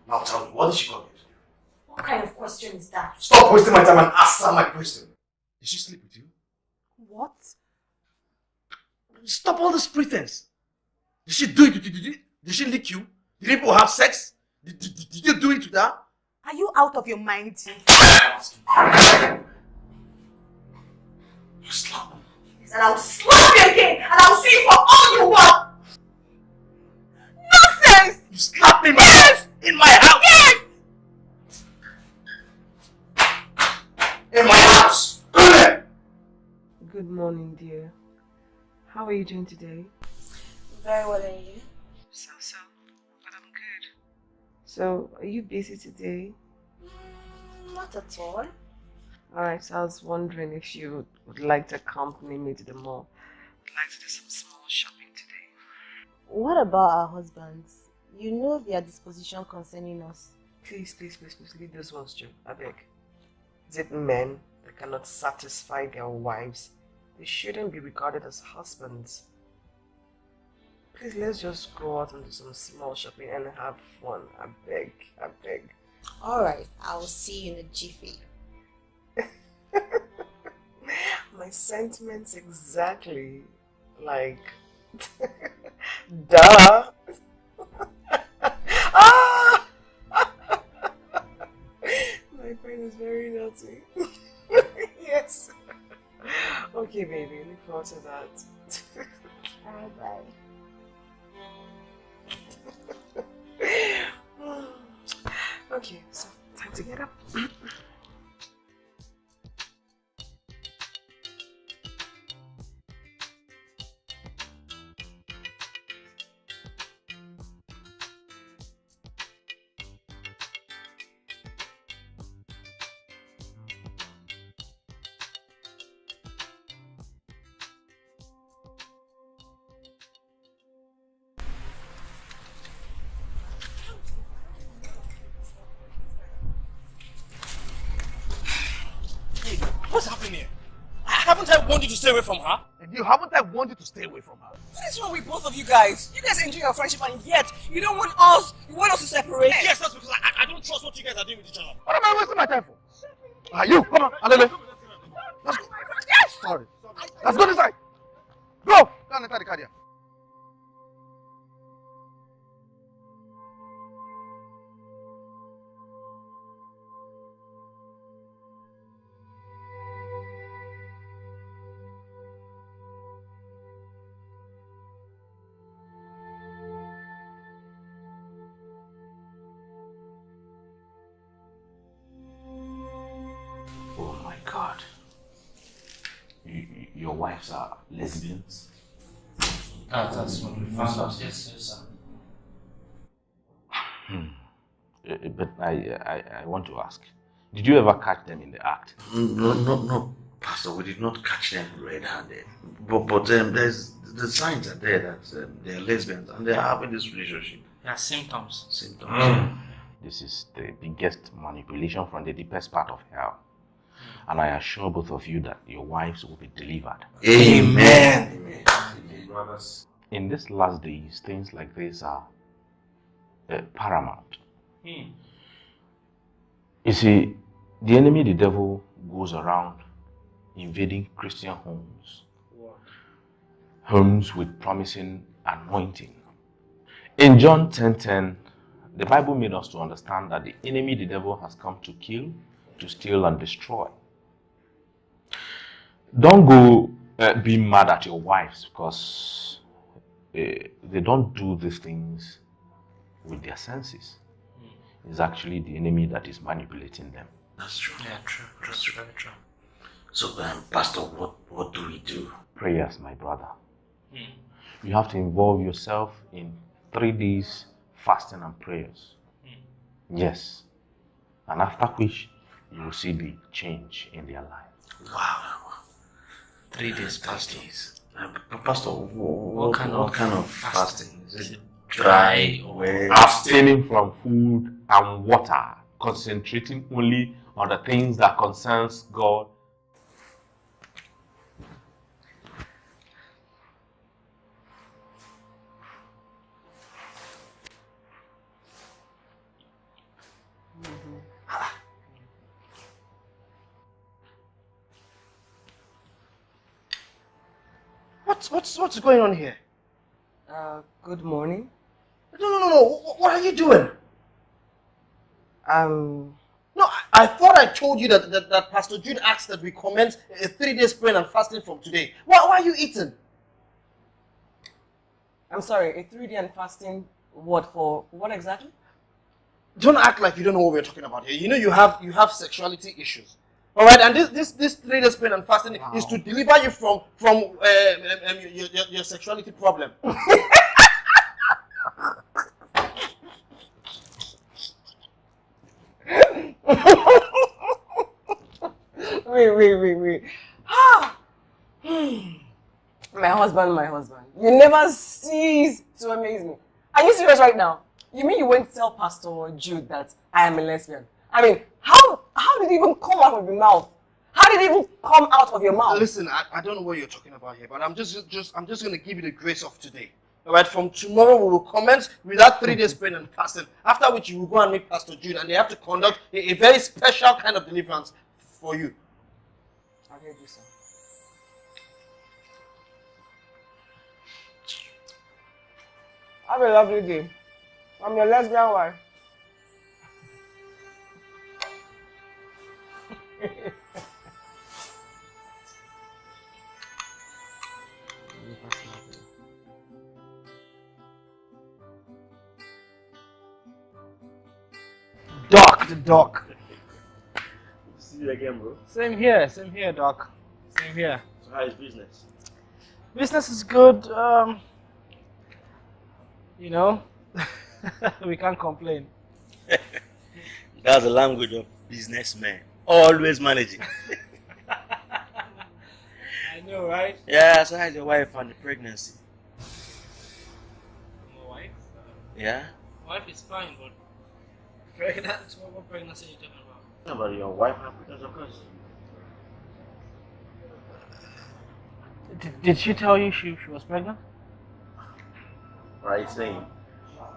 Speaker 5: Now tell me, what did she call you?
Speaker 6: What kind of question is that?
Speaker 5: Stop wasting my time and answer my question. Did she sleep with you?
Speaker 6: What?
Speaker 5: Stop all this pretense. Did she do it? Did she lick you? Did people have sex? Did you do it to her?
Speaker 6: Are you out of your mind?
Speaker 5: You slap me.
Speaker 6: And I'll slap you again, and I'll see you for all you want. Nonsense!
Speaker 5: You slapped me in my house! In my house!
Speaker 6: Yes!
Speaker 5: In my house! Go there!
Speaker 2: Good morning, dear. How are you doing today?
Speaker 6: Very well, and you?
Speaker 2: So, but I'm good. So, are you busy today?
Speaker 6: Not at all.
Speaker 2: Alright, so I was wondering if you would like to accompany me to the mall. I'd like to do some small shopping today.
Speaker 6: What about our husbands? You know their disposition concerning us.
Speaker 2: Please, leave those ones, Joe. I beg. Is it men that cannot satisfy their wives? They shouldn't be regarded as husbands. Please, let's just go out and do some small shopping and have fun. I beg.
Speaker 6: Alright, I'll see you in a jiffy.
Speaker 2: My sentiments exactly. Like, duh. Ah! My friend is very naughty. Yes. Okay, baby, look forward to that.
Speaker 6: Bye.
Speaker 2: Okay, so time to get up.
Speaker 1: What's happening here? Haven't I warned you to stay away from her?
Speaker 5: And you haven't I wanted to stay away from her?
Speaker 2: What is wrong with both of you guys? You guys enjoy your friendship and yet you don't want us. You want us to separate.
Speaker 1: Yes, that's because I don't trust what you guys are doing with each other.
Speaker 5: What am I wasting my time for? You, come on, Alele. Let's go. Yes! Sorry. Let's go inside. Go! Go and enter the car here.
Speaker 1: Oh my God. Your wives are lesbians?
Speaker 7: That's what we found out yesterday, sir. But I want to ask, did you ever catch them in the act?
Speaker 5: No, Pastor, we did not catch them red-handed. But there's the signs are there that they're lesbians and they're having this relationship.
Speaker 3: Yeah, symptoms.
Speaker 5: Symptoms.
Speaker 7: This is the biggest manipulation from the deepest part of hell. And I assure both of you that your wives will be delivered.
Speaker 5: Amen.
Speaker 8: Brothers.
Speaker 7: In these last days, things like this are paramount. You see, the enemy, the devil, goes around invading Christian homes. Homes with promising anointing. In John 10:10, the Bible made us to understand that the enemy, the devil, has come to kill, to steal, and destroy. Don't go being mad at your wives because they don't do these things with their senses. It's actually the enemy that is manipulating them.
Speaker 5: That's true.
Speaker 3: Yeah, true. That's very true.
Speaker 5: So, Pastor, what do we do?
Speaker 7: Prayers, my brother. You have to involve yourself in 3 days fasting and prayers. Yes. And after which, you will see the change in their life.
Speaker 5: Wow.
Speaker 3: 3 days fasting.
Speaker 5: Pastor, what kind of fasting? Is it
Speaker 3: Dry
Speaker 5: or
Speaker 7: Abstaining from food and water, concentrating only on the things that concerns God.
Speaker 3: What's going on here?
Speaker 2: Good morning.
Speaker 3: No. What are you doing? No, I thought I told you that Pastor Jude asked that we commence a 3 days prayer and fasting from today. Why are you eating?
Speaker 2: I'm sorry, a 3-day and fasting, what for? What exactly?
Speaker 3: Don't act like you don't know what we're talking about here. You know you have sexuality issues. All right, and this 3 days prayer and fasting is to deliver you from your sexuality problem.
Speaker 2: Wait. My husband. You never cease to amaze me. Are you serious right now? You mean you went to tell Pastor Jude that I am a lesbian? I mean, how did it even come out of your mouth? How did it even come out of your mouth?
Speaker 3: Listen, I don't know what you're talking about here, but I'm just going to give you the grace of today. All right, from tomorrow we will commence with that 3 days prayer and fasting. After which you will go and meet Pastor Jude, and they have to conduct a very special kind of deliverance for you.
Speaker 2: I'll hear you, sir. Have a lovely day. I'm your lesbian wife.
Speaker 3: Doc.
Speaker 8: See you again, bro.
Speaker 3: Same here, Doc. Same here.
Speaker 8: So how is business?
Speaker 3: Business is good. We can't complain.
Speaker 8: That's the language of businessmen. Always managing.
Speaker 3: I know, right?
Speaker 8: Yeah, so how's your wife and the pregnancy?
Speaker 3: My wife?
Speaker 8: Yeah?
Speaker 3: Wife is fine, but pregnant? What pregnancy are you talking about?
Speaker 8: What about your wife and pregnancy, of course?
Speaker 3: Did she tell you she was pregnant?
Speaker 8: What are you saying?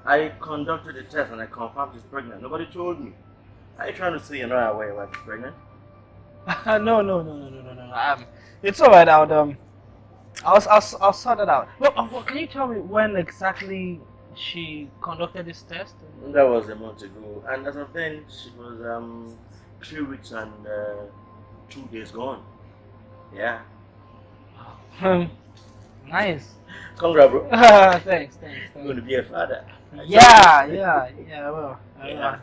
Speaker 8: I conducted a test and I confirmed she's pregnant. Nobody told me. Are you trying to say you're not aware your wife is pregnant?
Speaker 3: No. It's alright. I'll sort it out. Well, can you tell me when exactly she conducted this test?
Speaker 8: That was a month ago, and as of then, she was 3 weeks and 2 days gone. Yeah.
Speaker 3: Nice.
Speaker 8: Congrats, bro.
Speaker 3: Thanks.
Speaker 8: You're going to be a father.
Speaker 3: Yeah. Well.
Speaker 8: Yeah.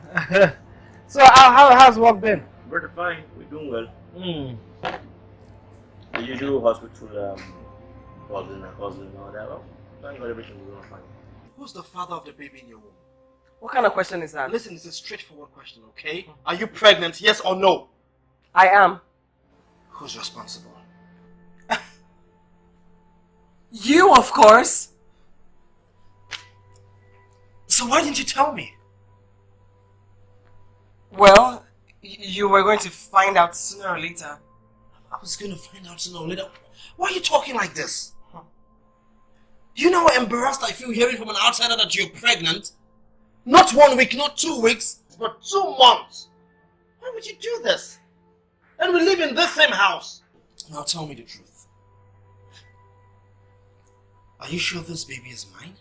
Speaker 3: So how's work been?
Speaker 8: Brother, fine. We're doing well.
Speaker 3: Mm.
Speaker 8: The usual hospital buzzing and all that. Well, thank God everything is going fine.
Speaker 3: Who's the father of the baby in your womb?
Speaker 2: What kind of question is that?
Speaker 3: Listen, it's a straightforward question, okay? Are you pregnant, yes or no?
Speaker 2: I am.
Speaker 3: Who's responsible?
Speaker 2: You, of course.
Speaker 3: So why didn't you tell me?
Speaker 2: Well, you were going to find out sooner or later.
Speaker 3: I was going to find out sooner or later. Why are you talking like this? You know how embarrassed I feel hearing from an outsider that you're pregnant? Not 1 week, not 2 weeks, but 2 months. Why would you do this? And we live in this same house. Now tell me the truth. Are you sure this baby is mine?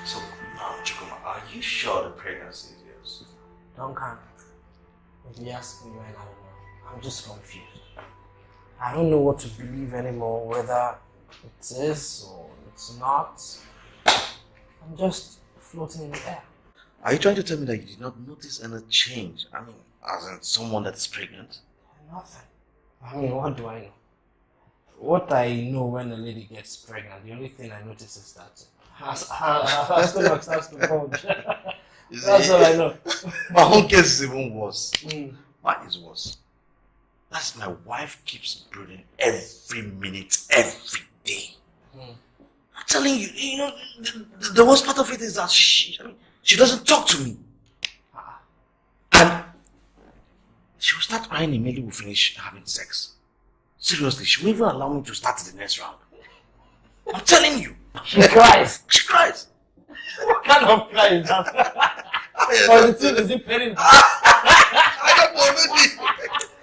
Speaker 3: So now, Chukuma, are you sure the pregnancy is yours?
Speaker 9: Duncan, if you ask me right now, I'm just confused. I don't know what to believe anymore, whether it is or it's not. I'm just floating in the air.
Speaker 5: Are you trying to tell me that you did not notice any change? I mean, as in someone that is pregnant?
Speaker 9: Nothing. I mean, what do I know? What I know when a lady gets pregnant, the only thing I notice is that her stomach starts to bulge. That's all I know.
Speaker 5: My own case is even worse.
Speaker 9: Mm.
Speaker 5: Mine is worse. That's my wife keeps brooding every minute, every day.
Speaker 9: Mm.
Speaker 5: I'm telling you, you know, the worst part of it is that she doesn't talk to me. And she will start crying immediately we finish having sex. Seriously, she won't even allow me to start the next round. I'm telling you.
Speaker 9: She cries.
Speaker 5: She cries.
Speaker 9: What kind of cry is that? Or the thing is it painting?
Speaker 5: I don't know, maybe.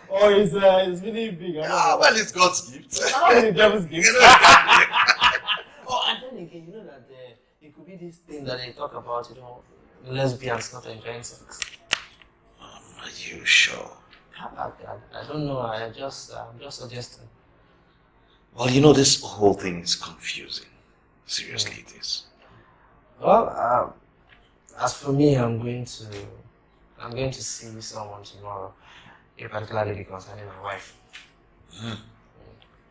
Speaker 9: Or it's really big.
Speaker 5: Well, it's God's gift.
Speaker 9: How many devil's gift? Oh, and then again, you know that it could be this thing that they talk about, you know, lesbians not enjoying sex.
Speaker 5: Are you sure?
Speaker 9: I don't know. I'm just suggesting.
Speaker 5: Well, you know, this whole thing is confusing. Seriously, it is.
Speaker 9: Well, as for me, I'm going to see someone tomorrow, particularly because I need my wife.
Speaker 5: Mm.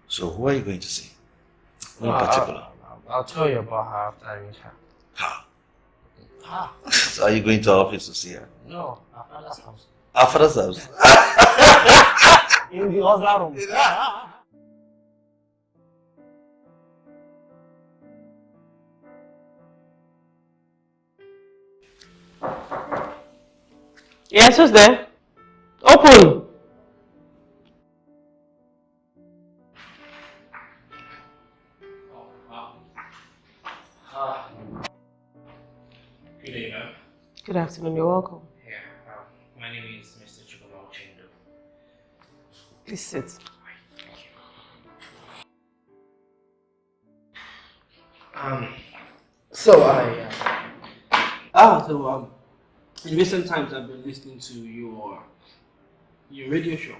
Speaker 5: So, who are you going to see? In
Speaker 9: No,
Speaker 5: particular?
Speaker 9: I'll tell you about her after I meet her.
Speaker 5: Her? So, are you going to our office to see her?
Speaker 9: No, our father's house.
Speaker 5: Our father's house?
Speaker 9: In the other room.
Speaker 2: Yes, who's there? Open!
Speaker 10: Good day, ma'am.
Speaker 2: Good afternoon, you're welcome.
Speaker 10: Yeah, my name is Mr. Chukwuma Ochendo.
Speaker 2: Please sit.
Speaker 3: In recent times I've been listening to your radio show.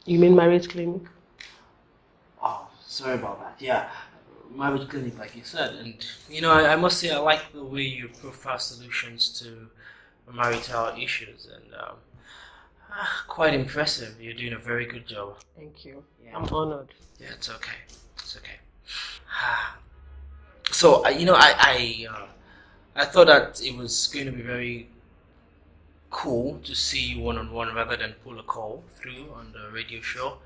Speaker 2: You mean marriage clinic?
Speaker 3: Oh,
Speaker 9: Sorry about that. Yeah, marriage clinic, like you said, and I must say I like the way you prefer solutions to marital issues, and quite impressive. You're doing a very good job.
Speaker 2: Thank you.
Speaker 9: Yeah.
Speaker 2: I'm honored.
Speaker 9: Yeah, it's okay. It's okay. So I thought that it was going to be very cool to see you one on one rather than pull a call through on the radio show.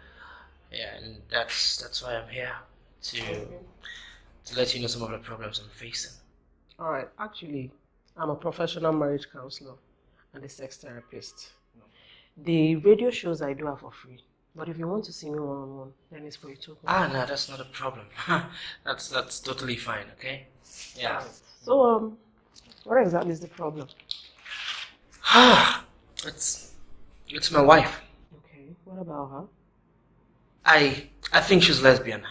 Speaker 9: Yeah, and that's why I'm here to let you know some of the problems I'm facing.
Speaker 2: All right. Actually, I'm a professional marriage counselor and a sex therapist. The radio shows I do are for free. But if you want to see me one-on-one, then it's for you to.
Speaker 9: No, that's not a problem. that's totally fine. Okay. Yeah.
Speaker 2: So what exactly is the problem?
Speaker 9: It's my wife.
Speaker 2: Okay. What about her?
Speaker 9: I think she's lesbian.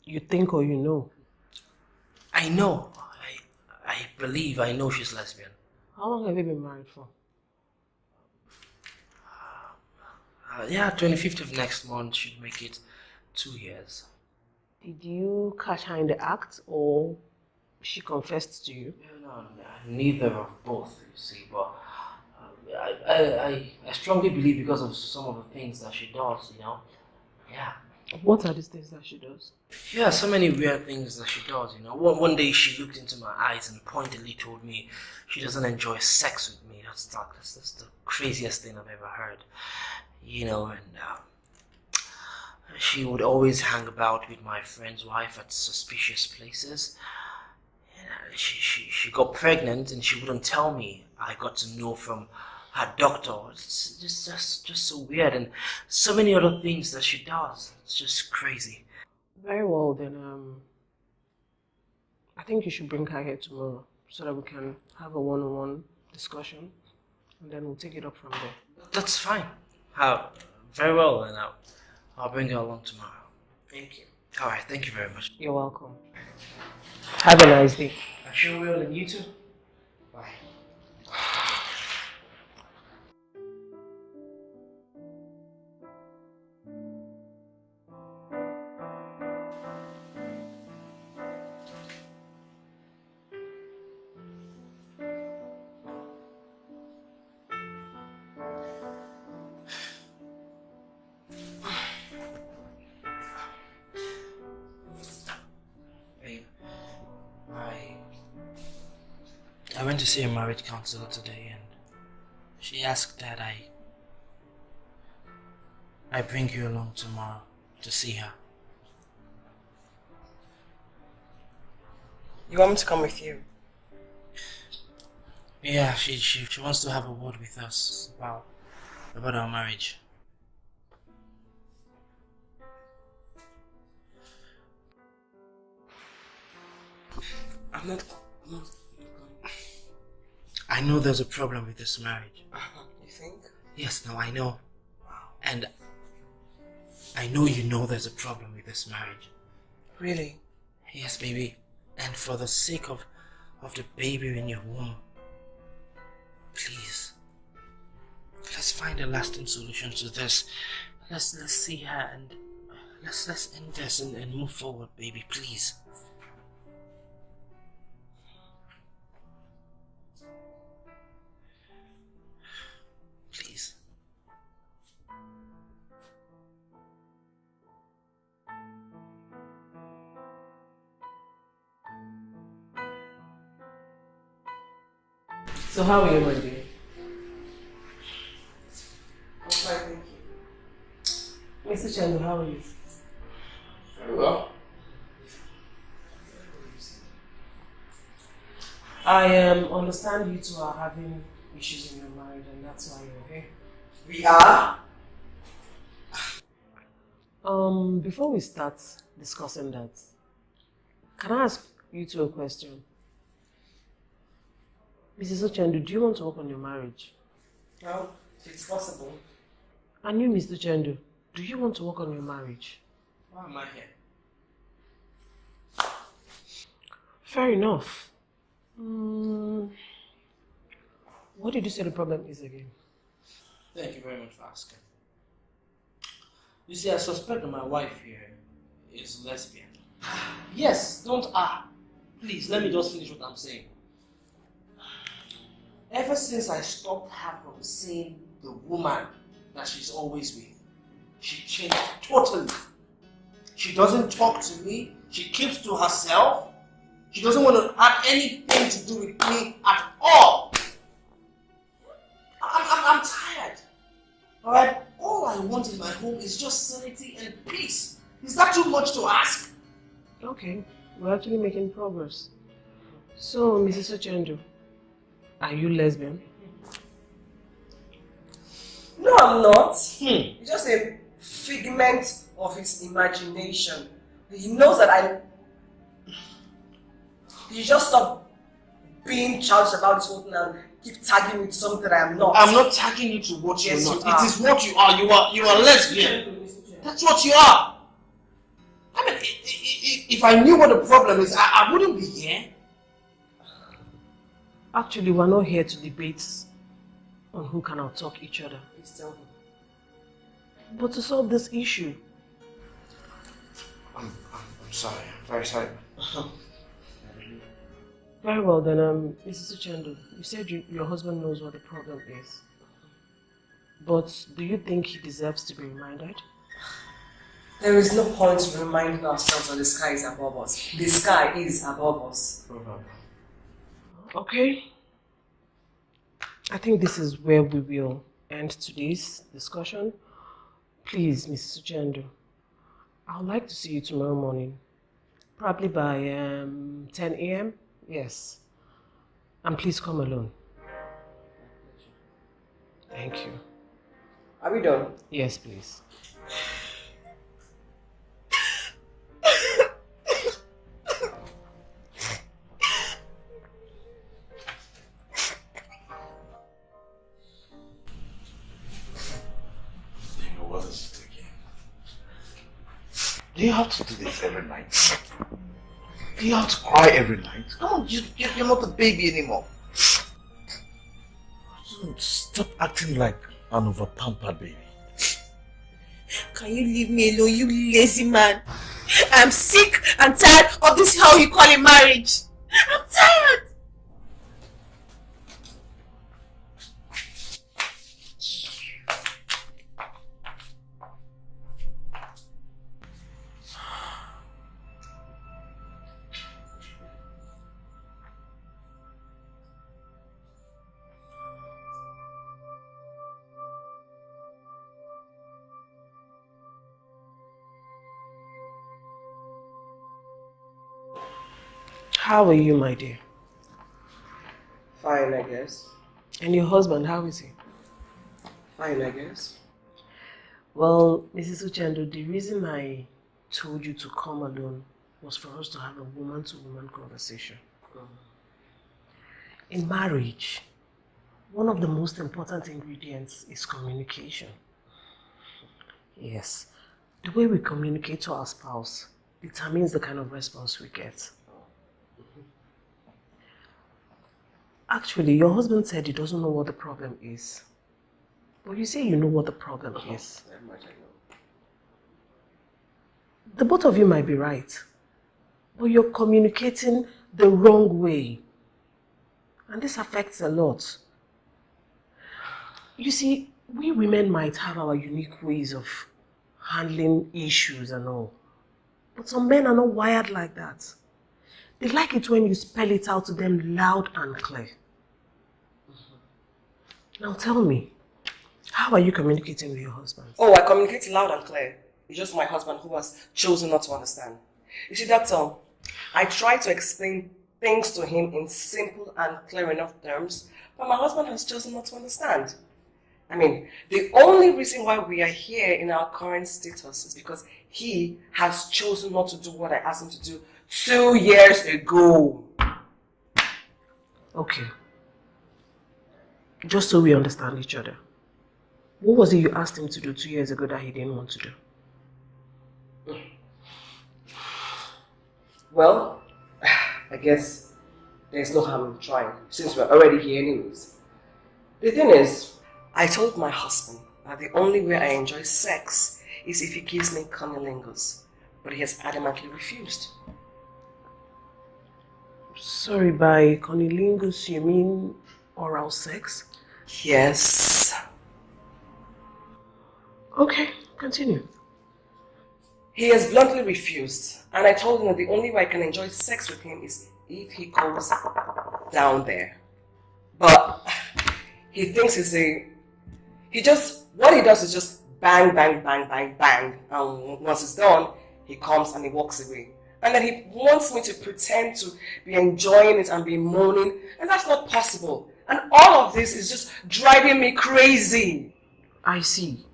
Speaker 2: You think or you know?
Speaker 9: I know. I believe I know she's lesbian.
Speaker 2: How long have you been married for?
Speaker 9: Yeah, 25th of next month should make it 2 years.
Speaker 2: Did you catch her in the act or she confessed to you?
Speaker 9: No, neither of both, you see, but I strongly believe because of some of the things that she does, Yeah.
Speaker 2: What are these things that she does?
Speaker 9: Yeah, so many weird things that she does, One day she looked into my eyes and pointedly told me she doesn't enjoy sex with me. That's the craziest thing I've ever heard. And she would always hang about with my friend's wife at suspicious places. She got pregnant and she wouldn't tell me. I got to know from her doctor. It's just so weird, and so many other things that she does. It's just crazy.
Speaker 2: Very well, then I think you should bring her here tomorrow so that we can have a one-on-one discussion, and then we'll take it up from there.
Speaker 9: That's fine. Very well, then I'll bring her along tomorrow. Thank you. All right, thank you very much.
Speaker 2: You're welcome. Have a nice day.
Speaker 9: I sure will, and you too. Bye. I went to see a marriage counselor today, and she asked that I bring you along tomorrow to see her.
Speaker 2: You want me to come with you?
Speaker 9: Yeah, she wants to have a word with us about our marriage. I'm not. I know there's a problem with this marriage.
Speaker 2: You think?
Speaker 9: Yes, now I know. And I know you know there's a problem with this marriage.
Speaker 2: Really?
Speaker 9: Yes, baby. And for the sake of the baby in your womb, please, let's find a lasting solution to this. Let's see her and let's end this and move forward, baby, please. Please.
Speaker 2: So how are you, my dear? I'm fine, thank you. Mr. Chandu, how are you?
Speaker 9: Very well.
Speaker 2: I understand you two are having issues in your marriage, and that's why you're here.
Speaker 3: We are?
Speaker 2: Before we start discussing that, can I ask you two a question? Mrs. Ochendu, do you want to work on your marriage?
Speaker 3: Well, if it's possible.
Speaker 2: And you, Mr. Ochendu, do you want to work on your marriage?
Speaker 3: Why am I here?
Speaker 2: Fair enough. What did you say the problem is again?
Speaker 9: Thank you very much for asking. You see, I suspect that my wife here is lesbian. Yes, don't please, let me just finish what I'm saying. Ever since I stopped her from seeing the woman that she's always with, she changed totally. She doesn't talk to me. She keeps to herself. She doesn't want to have anything to do with me at all. I'm tired. Alright? All I want in my home is just sanity and peace. Is that too much to ask?
Speaker 2: Okay, we're actually making progress. So, Mrs. Ochendu, are you lesbian?
Speaker 11: No, I'm not. It's just a figment of his imagination. He knows that You just stop being childish about this whole thing and keep tagging me to something that I am not.
Speaker 9: I'm not tagging you to what you're
Speaker 11: Yes,
Speaker 9: not.
Speaker 11: you are.
Speaker 9: It is what you are. You are lesbian. That's what you are. I mean, if I knew what the problem is, I wouldn't be here.
Speaker 2: Actually, we're not here to debate on who can outtalk each other.
Speaker 11: Please tell me.
Speaker 2: But to solve this issue.
Speaker 9: I'm sorry. I'm very sorry.
Speaker 2: Very well then, Mrs. Uchendu, you said your husband knows what the problem is. But do you think he deserves to be reminded?
Speaker 11: There is no point in reminding ourselves that the sky is above us. The sky is above us.
Speaker 2: Okay. I think this is where we will end today's discussion. Please, Mrs. Uchendu, I would like to see you tomorrow morning. Probably by 10 a.m. Yes. And please come alone. Thank you.
Speaker 11: Are we done?
Speaker 2: Yes, please.
Speaker 5: What is it again? Do you have to do this every night? Do you have to cry every night? Come on, you're not a baby anymore. Stop acting like an over-pampered baby.
Speaker 6: Can you leave me alone, you lazy man? I'm sick and tired of this how you call it marriage. I'm tired.
Speaker 2: How are you, my dear?
Speaker 11: Fine, I guess.
Speaker 2: And your husband, how is he?
Speaker 11: Fine, I guess.
Speaker 2: Well, Mrs. Uchendu, the reason I told you to come alone was for us to have a woman-to-woman conversation. In marriage, one of the most important ingredients is communication. Yes, the way we communicate to our spouse determines the kind of response we get. Actually, your husband said he doesn't know what the problem is. But you say you know what the problem is.
Speaker 11: That much I know.
Speaker 2: The both of you might be right, but you're communicating the wrong way. And this affects a lot. You see, we women might have our unique ways of handling issues and all. But some men are not wired like that. They like it when you spell it out to them loud and clear. Now tell me, how are you communicating with your husband?
Speaker 11: Oh, I communicate loud and clear. It's just my husband who has chosen not to understand. You see, doctor, I try to explain things to him in simple and clear enough terms, but my husband has chosen not to understand. I mean, the only reason why we are here in our current status is because he has chosen not to do what I asked him to do 2 years ago.
Speaker 2: Okay. Just so we understand each other. What was it you asked him to do 2 years ago that he didn't want to do?
Speaker 11: Well, I guess there's no harm in trying, since we're already here anyways. The thing is, I told my husband that the only way I enjoy sex is if he gives me cunnilingus, but he has adamantly refused.
Speaker 2: Sorry, by cunnilingus you mean oral sex?
Speaker 11: Yes.
Speaker 2: Okay, continue.
Speaker 11: He has bluntly refused, and I told him that the only way I can enjoy sex with him is if he goes down there. But he thinks what he does is just bang, bang, bang, bang, bang. And once it's done, he comes and he walks away. And then he wants me to pretend to be enjoying it and be moaning, and that's not possible. And all of this is just driving me crazy.
Speaker 2: I see.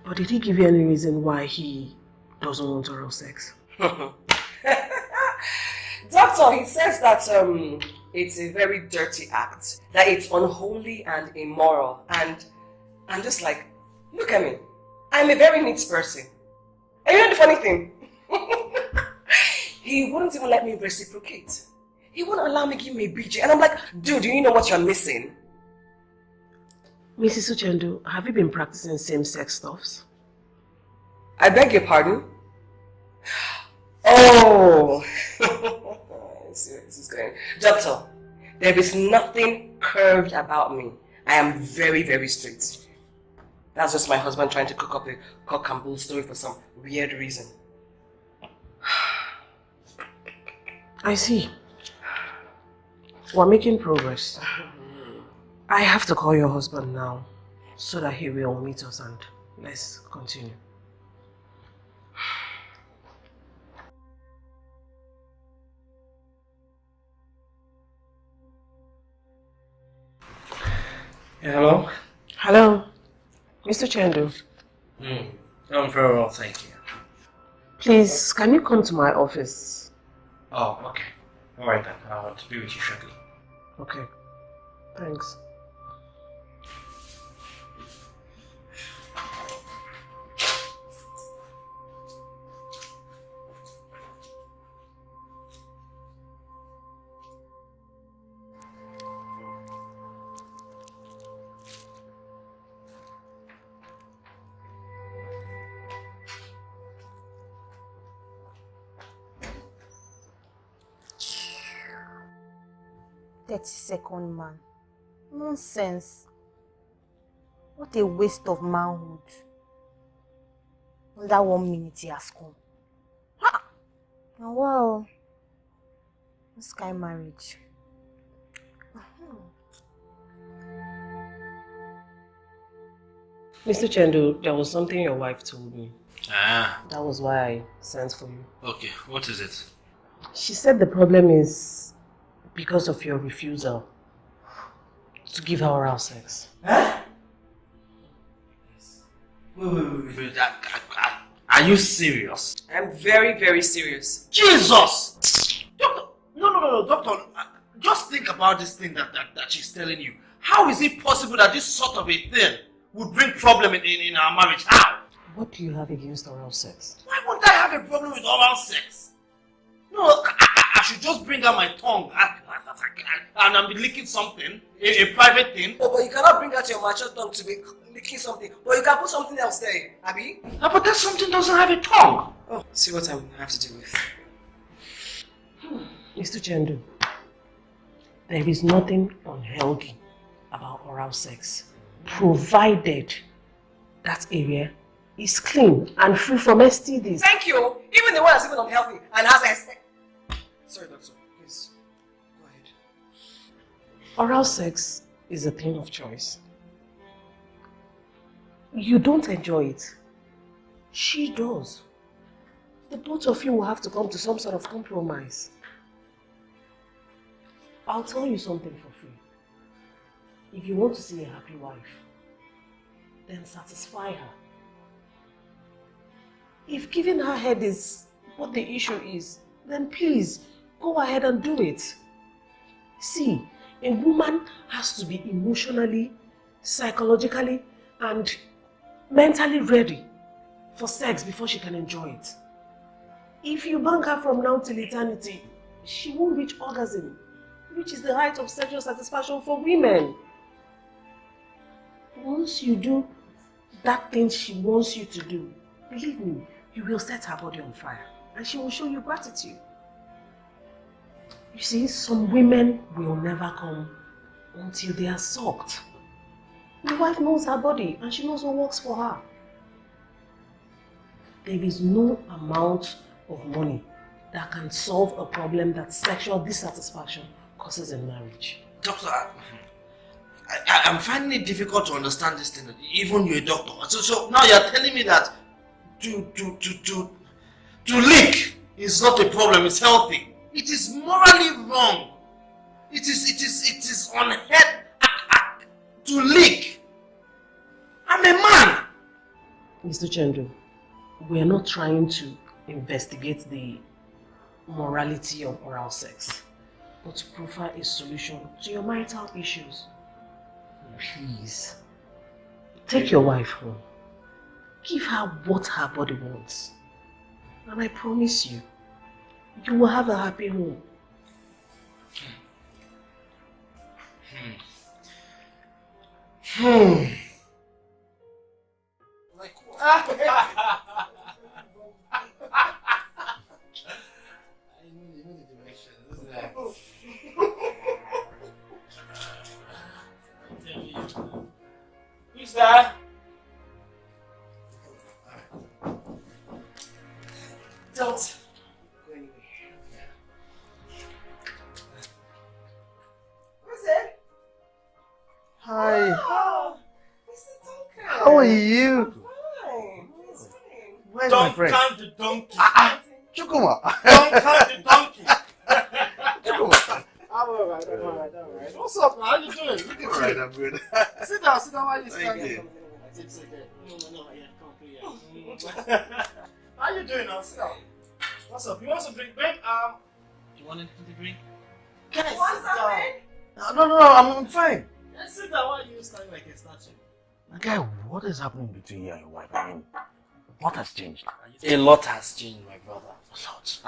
Speaker 2: But did he give you any reason why he doesn't want oral sex?
Speaker 11: Doctor, he says that it's a very dirty act, that it's unholy and immoral, and I'm just like, look at me, I'm a very neat person. And you know the funny thing? He wouldn't even let me reciprocate. He wouldn't allow me to give me a BJ, and I'm like, dude, do you know what you're missing?
Speaker 2: Mrs. Uchendu, have you been practicing same-sex stuffs?
Speaker 11: I beg your pardon? Oh, I see where this is going. Doctor, there is nothing curved about me. I am very, very straight. That's just my husband trying to cook up a cock and bull story for some weird reason.
Speaker 2: I see. We're making progress. I have to call your husband now so that he will meet us and let's continue.
Speaker 10: Hello?
Speaker 2: Hello, Mr. Chendu.
Speaker 10: I'm very well, thank you.
Speaker 2: Please, can you come to my office?
Speaker 10: Oh, okay. Alright then, I'll be with you shortly.
Speaker 2: Okay, thanks.
Speaker 4: "30-second man. Nonsense. What a waste of manhood. Under 1 minute he has come. Ha! Now wow. This kind of marriage.
Speaker 2: Mr. Chendu, there was something your wife told me.
Speaker 10: Ah.
Speaker 2: That was why I sent for you.
Speaker 10: Okay, what is it?
Speaker 2: She said the problem is because of your refusal to give her oral sex.
Speaker 10: Huh? Wait. Are you serious?
Speaker 11: I'm very, very serious.
Speaker 1: Jesus! No, doctor. Just think about this thing that she's telling you. How is it possible that this sort of a thing would bring problem in our marriage? How?
Speaker 2: What do you have against oral sex?
Speaker 1: Why won't I have a problem with oral sex? No, I should just bring out my tongue and I'm licking something, a private thing.
Speaker 11: Oh, but you cannot bring out your mature tongue to be licking something. But you can put something else there, Abby.
Speaker 1: But that something doesn't have a tongue.
Speaker 11: Oh, see what I have to do with.
Speaker 2: Mr. Chendu, there is nothing unhealthy about oral sex, provided that area is clean and free from STDs.
Speaker 11: Thank you. Even the one that's even unhealthy and has a... Sorry, doctor. Please, go ahead.
Speaker 2: Oral sex is a thing of choice. You don't enjoy it. She does. The both of you will have to come to some sort of compromise. I'll tell you something for free. If you want to see a happy wife, then satisfy her. If giving her head is what the issue is, then please go ahead and do it. See, a woman has to be emotionally, psychologically, and mentally ready for sex before she can enjoy it. If you bang her from now till eternity, she won't reach orgasm, which is the height of sexual satisfaction for women. Once you do,
Speaker 11: that thing she wants you to do, believe me, you will set her body on fire and she will show you gratitude. You see, some women will never come until they are sucked. My wife knows her body and she knows what works for her. There is no amount of money that can solve a problem that sexual dissatisfaction causes in marriage.
Speaker 8: Doctor, I'm finding it difficult to understand this thing. Even you're a doctor. So now you're telling me that to leak is not a problem, it's healthy. It is morally wrong. It is unheard to leak. I'm a man.
Speaker 11: Mr. Chandru, we are not trying to investigate the morality of oral sex, but to provide a solution to your marital issues. Please, take your wife home. Give her what her body wants. And I promise you, you will have a happy home.
Speaker 8: Like what? I know the direction, isn't it?
Speaker 3: Who's that?
Speaker 11: Don't go anywhere. Who's it?
Speaker 8: Hi.
Speaker 11: Oh, Mr. Duncan.
Speaker 8: How are you?
Speaker 11: Fine. It's fine.
Speaker 8: Where's my friend?
Speaker 3: Duncan the donkey.
Speaker 8: Chukuma.
Speaker 3: Duncan the donkey.
Speaker 8: Chukuma.
Speaker 3: I'm alright, I'm alright. What's up, man? How you doing? Look at you.
Speaker 8: Alright, I'm good.
Speaker 3: Sit down why you
Speaker 8: Thank
Speaker 3: standing?
Speaker 8: you.
Speaker 3: It's okay. No, yeah, come here. How you doing now? Sit down. What's up? You want some drink, babe? You want anything to drink?
Speaker 11: Guys,
Speaker 3: sit down.
Speaker 8: No, I'm fine.
Speaker 3: Yeah, sit down. Why are you standing like a statue?
Speaker 8: Guy, what is happening between you and your wife? I mean, what has changed?
Speaker 3: A lot has changed, my brother.
Speaker 8: A lot.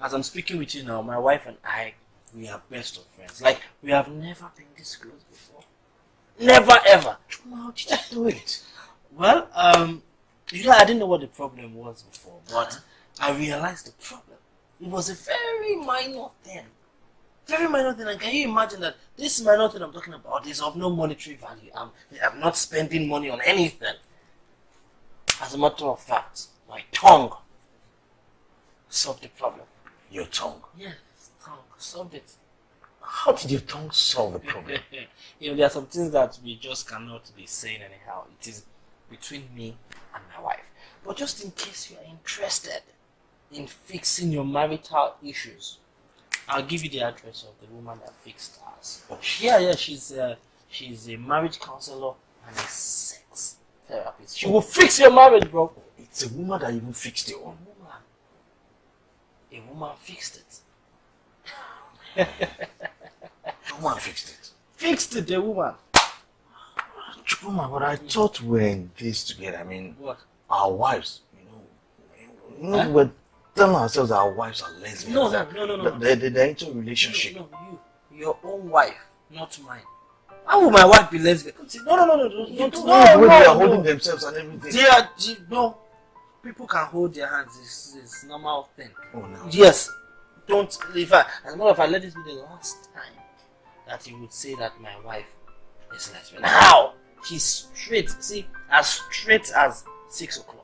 Speaker 3: As I'm speaking with you now, my wife and I, we are best of friends. Like, we have never been this close before. Never ever.
Speaker 8: How did you do it?
Speaker 3: Well, you know, I didn't know what the problem was before, but I realized the problem. It was a very minor thing. Very minor thing. And can you imagine that this minor thing I'm talking about is of no monetary value? I'm not spending money on anything. As a matter of fact, my tongue solved the problem.
Speaker 8: Your tongue?
Speaker 3: Yes, tongue solved it.
Speaker 8: How did your tongue solve the problem?
Speaker 3: You know, there are some things that we just cannot be saying anyhow. It is between me and my wife. But just in case you are interested in fixing your marital issues, I'll give you the address of the woman that fixed ours. Yeah, she's a marriage counselor and a sex therapist. She will fix your marriage, bro.
Speaker 8: It's a woman that even fixed your own.
Speaker 3: A woman fixed it.
Speaker 8: The woman fixed it.
Speaker 3: Fixed it, the woman.
Speaker 8: Chukuma, but I thought we were engaged together. I mean,
Speaker 3: What?
Speaker 8: our wives, we're telling ourselves our wives are lesbians.
Speaker 3: No.
Speaker 8: They're into a relationship.
Speaker 3: No, your own wife, not mine. How will my wife be lesbian? No.
Speaker 8: The way they are holding themselves and everything.
Speaker 3: No. People can hold their hands. It's a normal thing.
Speaker 8: Oh, no.
Speaker 3: Yes. Don't. As a matter of fact, let this be the last time that you would say that my wife is lesbian. How? She's straight. See, as straight as 6 o'clock.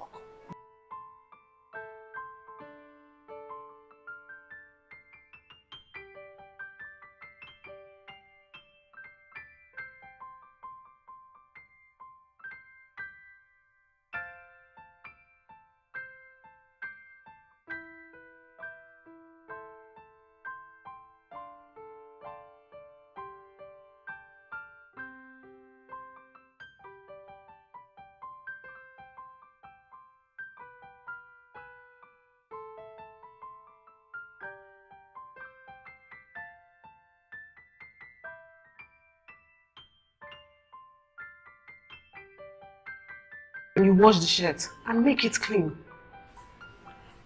Speaker 11: You wash the shirt and make it clean.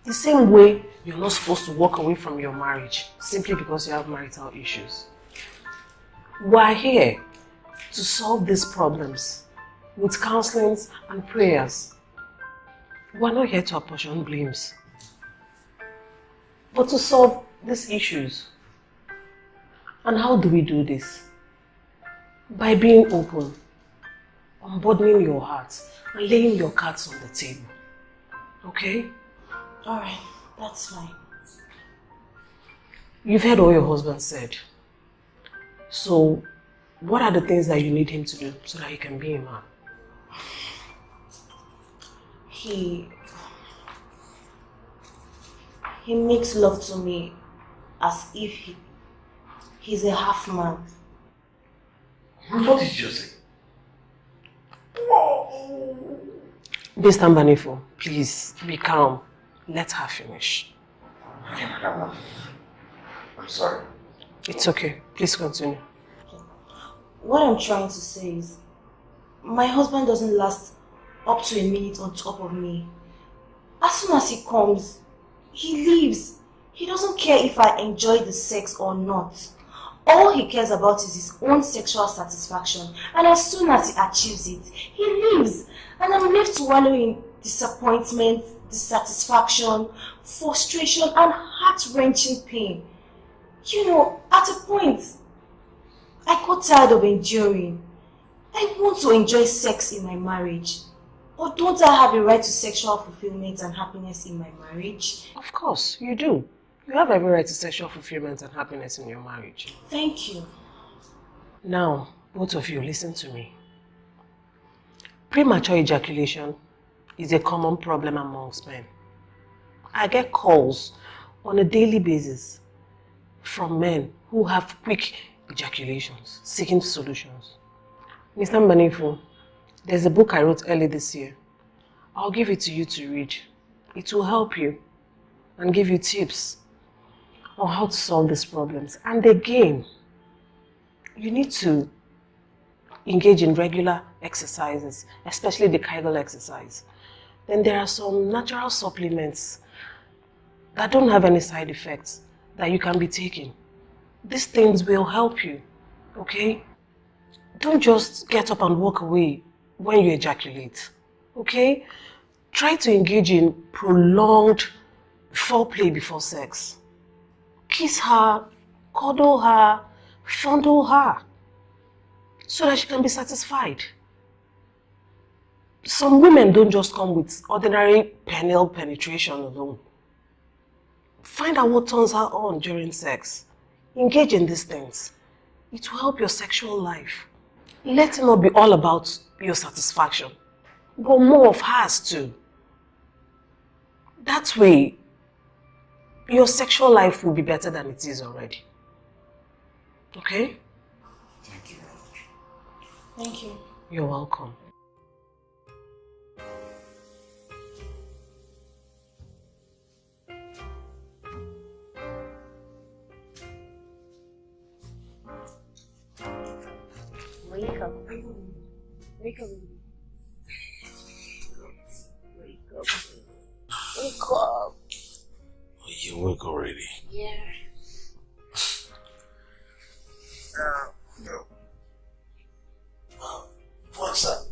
Speaker 11: The same way you're not supposed to walk away from your marriage simply because you have marital issues. We're here to solve these problems
Speaker 2: with counselings and prayers. We're not here to apportion blames, but to solve these issues. And how do we do this? By being open, unburdening your heart, and laying your cards on the table. Okay?
Speaker 4: Alright, that's fine.
Speaker 2: You've heard what your husband said. So, what are the things that you need him to do so that he can be a man?
Speaker 4: He makes love to me as if he's a half man.
Speaker 5: What did you say?
Speaker 2: Mr. Mbanefo, please be calm. Let her finish.
Speaker 5: Okay, madam. I'm sorry.
Speaker 2: It's okay. Please continue.
Speaker 4: What I'm trying to say is, my husband doesn't last up to a minute on top of me. As soon as he comes, he leaves. He doesn't care if I enjoy the sex or not. All he cares about is his own sexual satisfaction, and as soon as he achieves it, he leaves. And I'm left to wallow in disappointment, dissatisfaction, frustration, and heart-wrenching pain. You know, at a point, I got tired of enduring. I want to enjoy sex in my marriage. Or don't I have a right to sexual fulfillment and happiness in my marriage?
Speaker 2: Of course, you do. You have every right to sexual fulfillment and happiness in your marriage.
Speaker 4: Thank you.
Speaker 2: Now, both of you, listen to me. Premature ejaculation is a common problem amongst men. I get calls on a daily basis from men who have quick ejaculations, seeking solutions. Mr. Mbanefo, there's a book I wrote early this year. I'll give it to you to read. It will help you and give you tips on how to solve these problems. And again, you need to engage in regular exercises, especially the Kegel exercise. Then there are some natural supplements that don't have any side effects that you can be taking. These things will help you, okay? Don't just get up and walk away when you ejaculate, okay? Try to engage in prolonged foreplay before sex. Kiss her, cuddle her, fondle her, so that she can be satisfied. Some women don't just come with ordinary penile penetration alone. Find out what turns her on during sex. Engage in these things. It will help your sexual life. Let it not be all about your satisfaction, but more of hers too. That way, your sexual life will be better than it is already. Okay?
Speaker 5: Thank you very much.
Speaker 4: Thank you.
Speaker 2: You're welcome.
Speaker 4: Wake up. Wake up. Wake up. Wake up.
Speaker 5: You woke already?
Speaker 4: Yeah.
Speaker 5: No. What's up?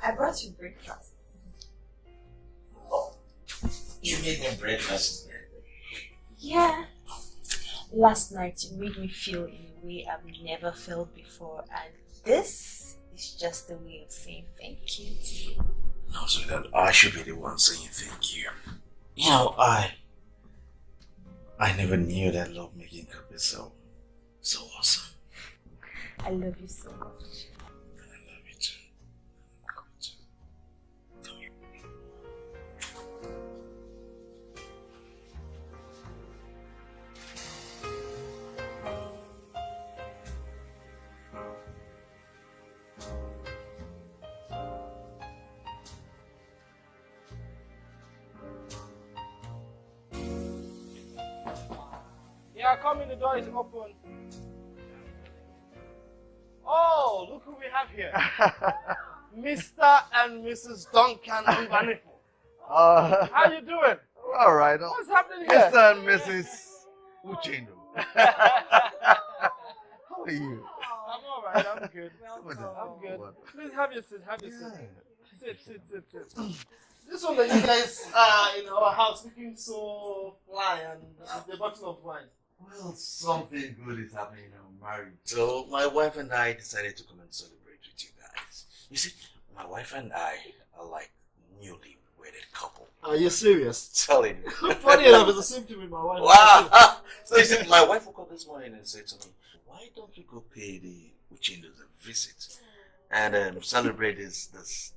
Speaker 6: I brought you breakfast.
Speaker 5: Oh, you made me breakfast.
Speaker 6: Yeah. Last night you made me feel in a way I've never felt before, and this is just a way of saying thank you to you.
Speaker 5: No, so that I should be the one saying thank you. You know, I never knew that love making could be so awesome.
Speaker 6: I love you so much.
Speaker 5: And I love you too. I love you too. Come here.
Speaker 3: Yeah, come in, the door is open. Oh, look who we have here. Mr. and Mrs. Duncan Mbanefo. How you doing?
Speaker 5: All right.
Speaker 3: What's happening here?
Speaker 5: Mr. and Mrs. Uchendo. How are you?
Speaker 3: I'm all alright, I'm good.
Speaker 11: Welcome.
Speaker 3: I'm good. Please have your seat, have your seat. Sit. This one that you guys are in our house looking so fly and the bottle of wine.
Speaker 8: Well, something good is happening in our marriage. So my wife and I decided to come and celebrate with you guys. You see, my wife and I are like newly wedded couple.
Speaker 3: Are you serious?
Speaker 8: Telling you.
Speaker 3: Funny enough, it's the same thing with my wife.
Speaker 8: Wow! So you see, my wife woke up this morning and said to me, why don't we go pay the Uchendos a visit and celebrate this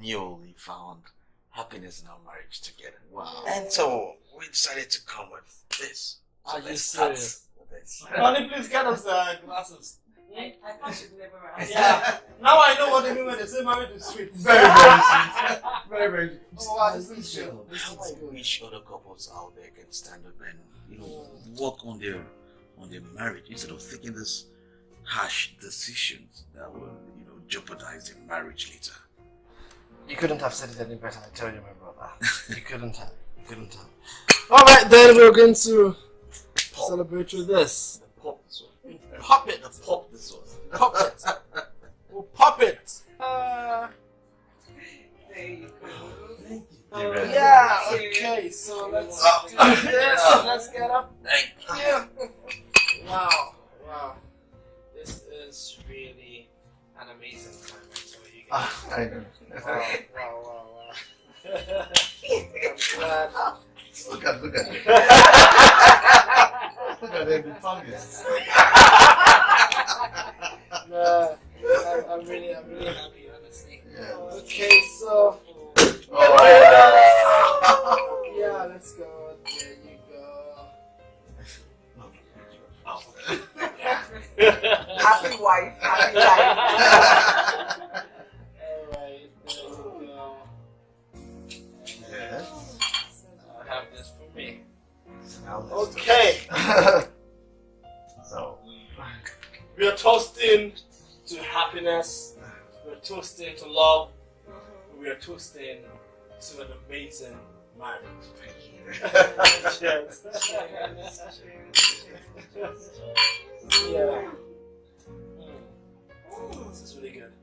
Speaker 8: newly found happiness in our marriage together.
Speaker 3: Wow.
Speaker 8: And so we decided to come with this. So
Speaker 3: Are you
Speaker 8: let's start
Speaker 3: serious?
Speaker 8: with this.
Speaker 3: Honey, please get us the glasses.
Speaker 11: I thought you'd never ask.
Speaker 3: Yeah. Now I know what they mean when they say marriage is sweet.
Speaker 8: Very, very sweet. Very, very sweet.
Speaker 3: Oh, wow, this is
Speaker 8: How
Speaker 3: good. This is
Speaker 8: I
Speaker 3: good.
Speaker 8: wish other couples out there can stand up and work on their marriage instead of taking these harsh decisions that will jeopardize their marriage later.
Speaker 3: You couldn't have said it any better, I tell you, my brother. You couldn't have. Alright, then we're going to celebrate with this.
Speaker 8: Pop this one.
Speaker 3: Pop it.
Speaker 8: Pop this one.
Speaker 3: Pop it. We'll pop it.
Speaker 11: There you go.
Speaker 3: Yeah, okay, so let's do this. Let's get up. Thank you. Wow. This is really an amazing time. I tell you guys.
Speaker 8: I know.
Speaker 3: Wow. I'm glad.
Speaker 8: Look at it. Look at them, the tongues.
Speaker 3: No, I'm really happy, honestly.
Speaker 8: Yeah.
Speaker 3: Okay, so. Yeah, let's go. There you go.
Speaker 11: Happy wife, happy life.
Speaker 3: Alright, there you go.
Speaker 8: Yes.
Speaker 3: I have this for me.
Speaker 8: Now let's
Speaker 3: Okay.
Speaker 8: So.
Speaker 3: We are toasting to happiness. We are toasting to love. We are toasting to an amazing marriage. Cheers. Yeah. This is really good.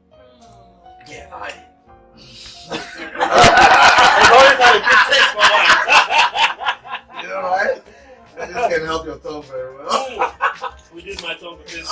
Speaker 8: Yeah,
Speaker 3: I've always had a good taste for wine.
Speaker 8: You know, right? This can help your tongue very well.
Speaker 3: We did my tongue for this.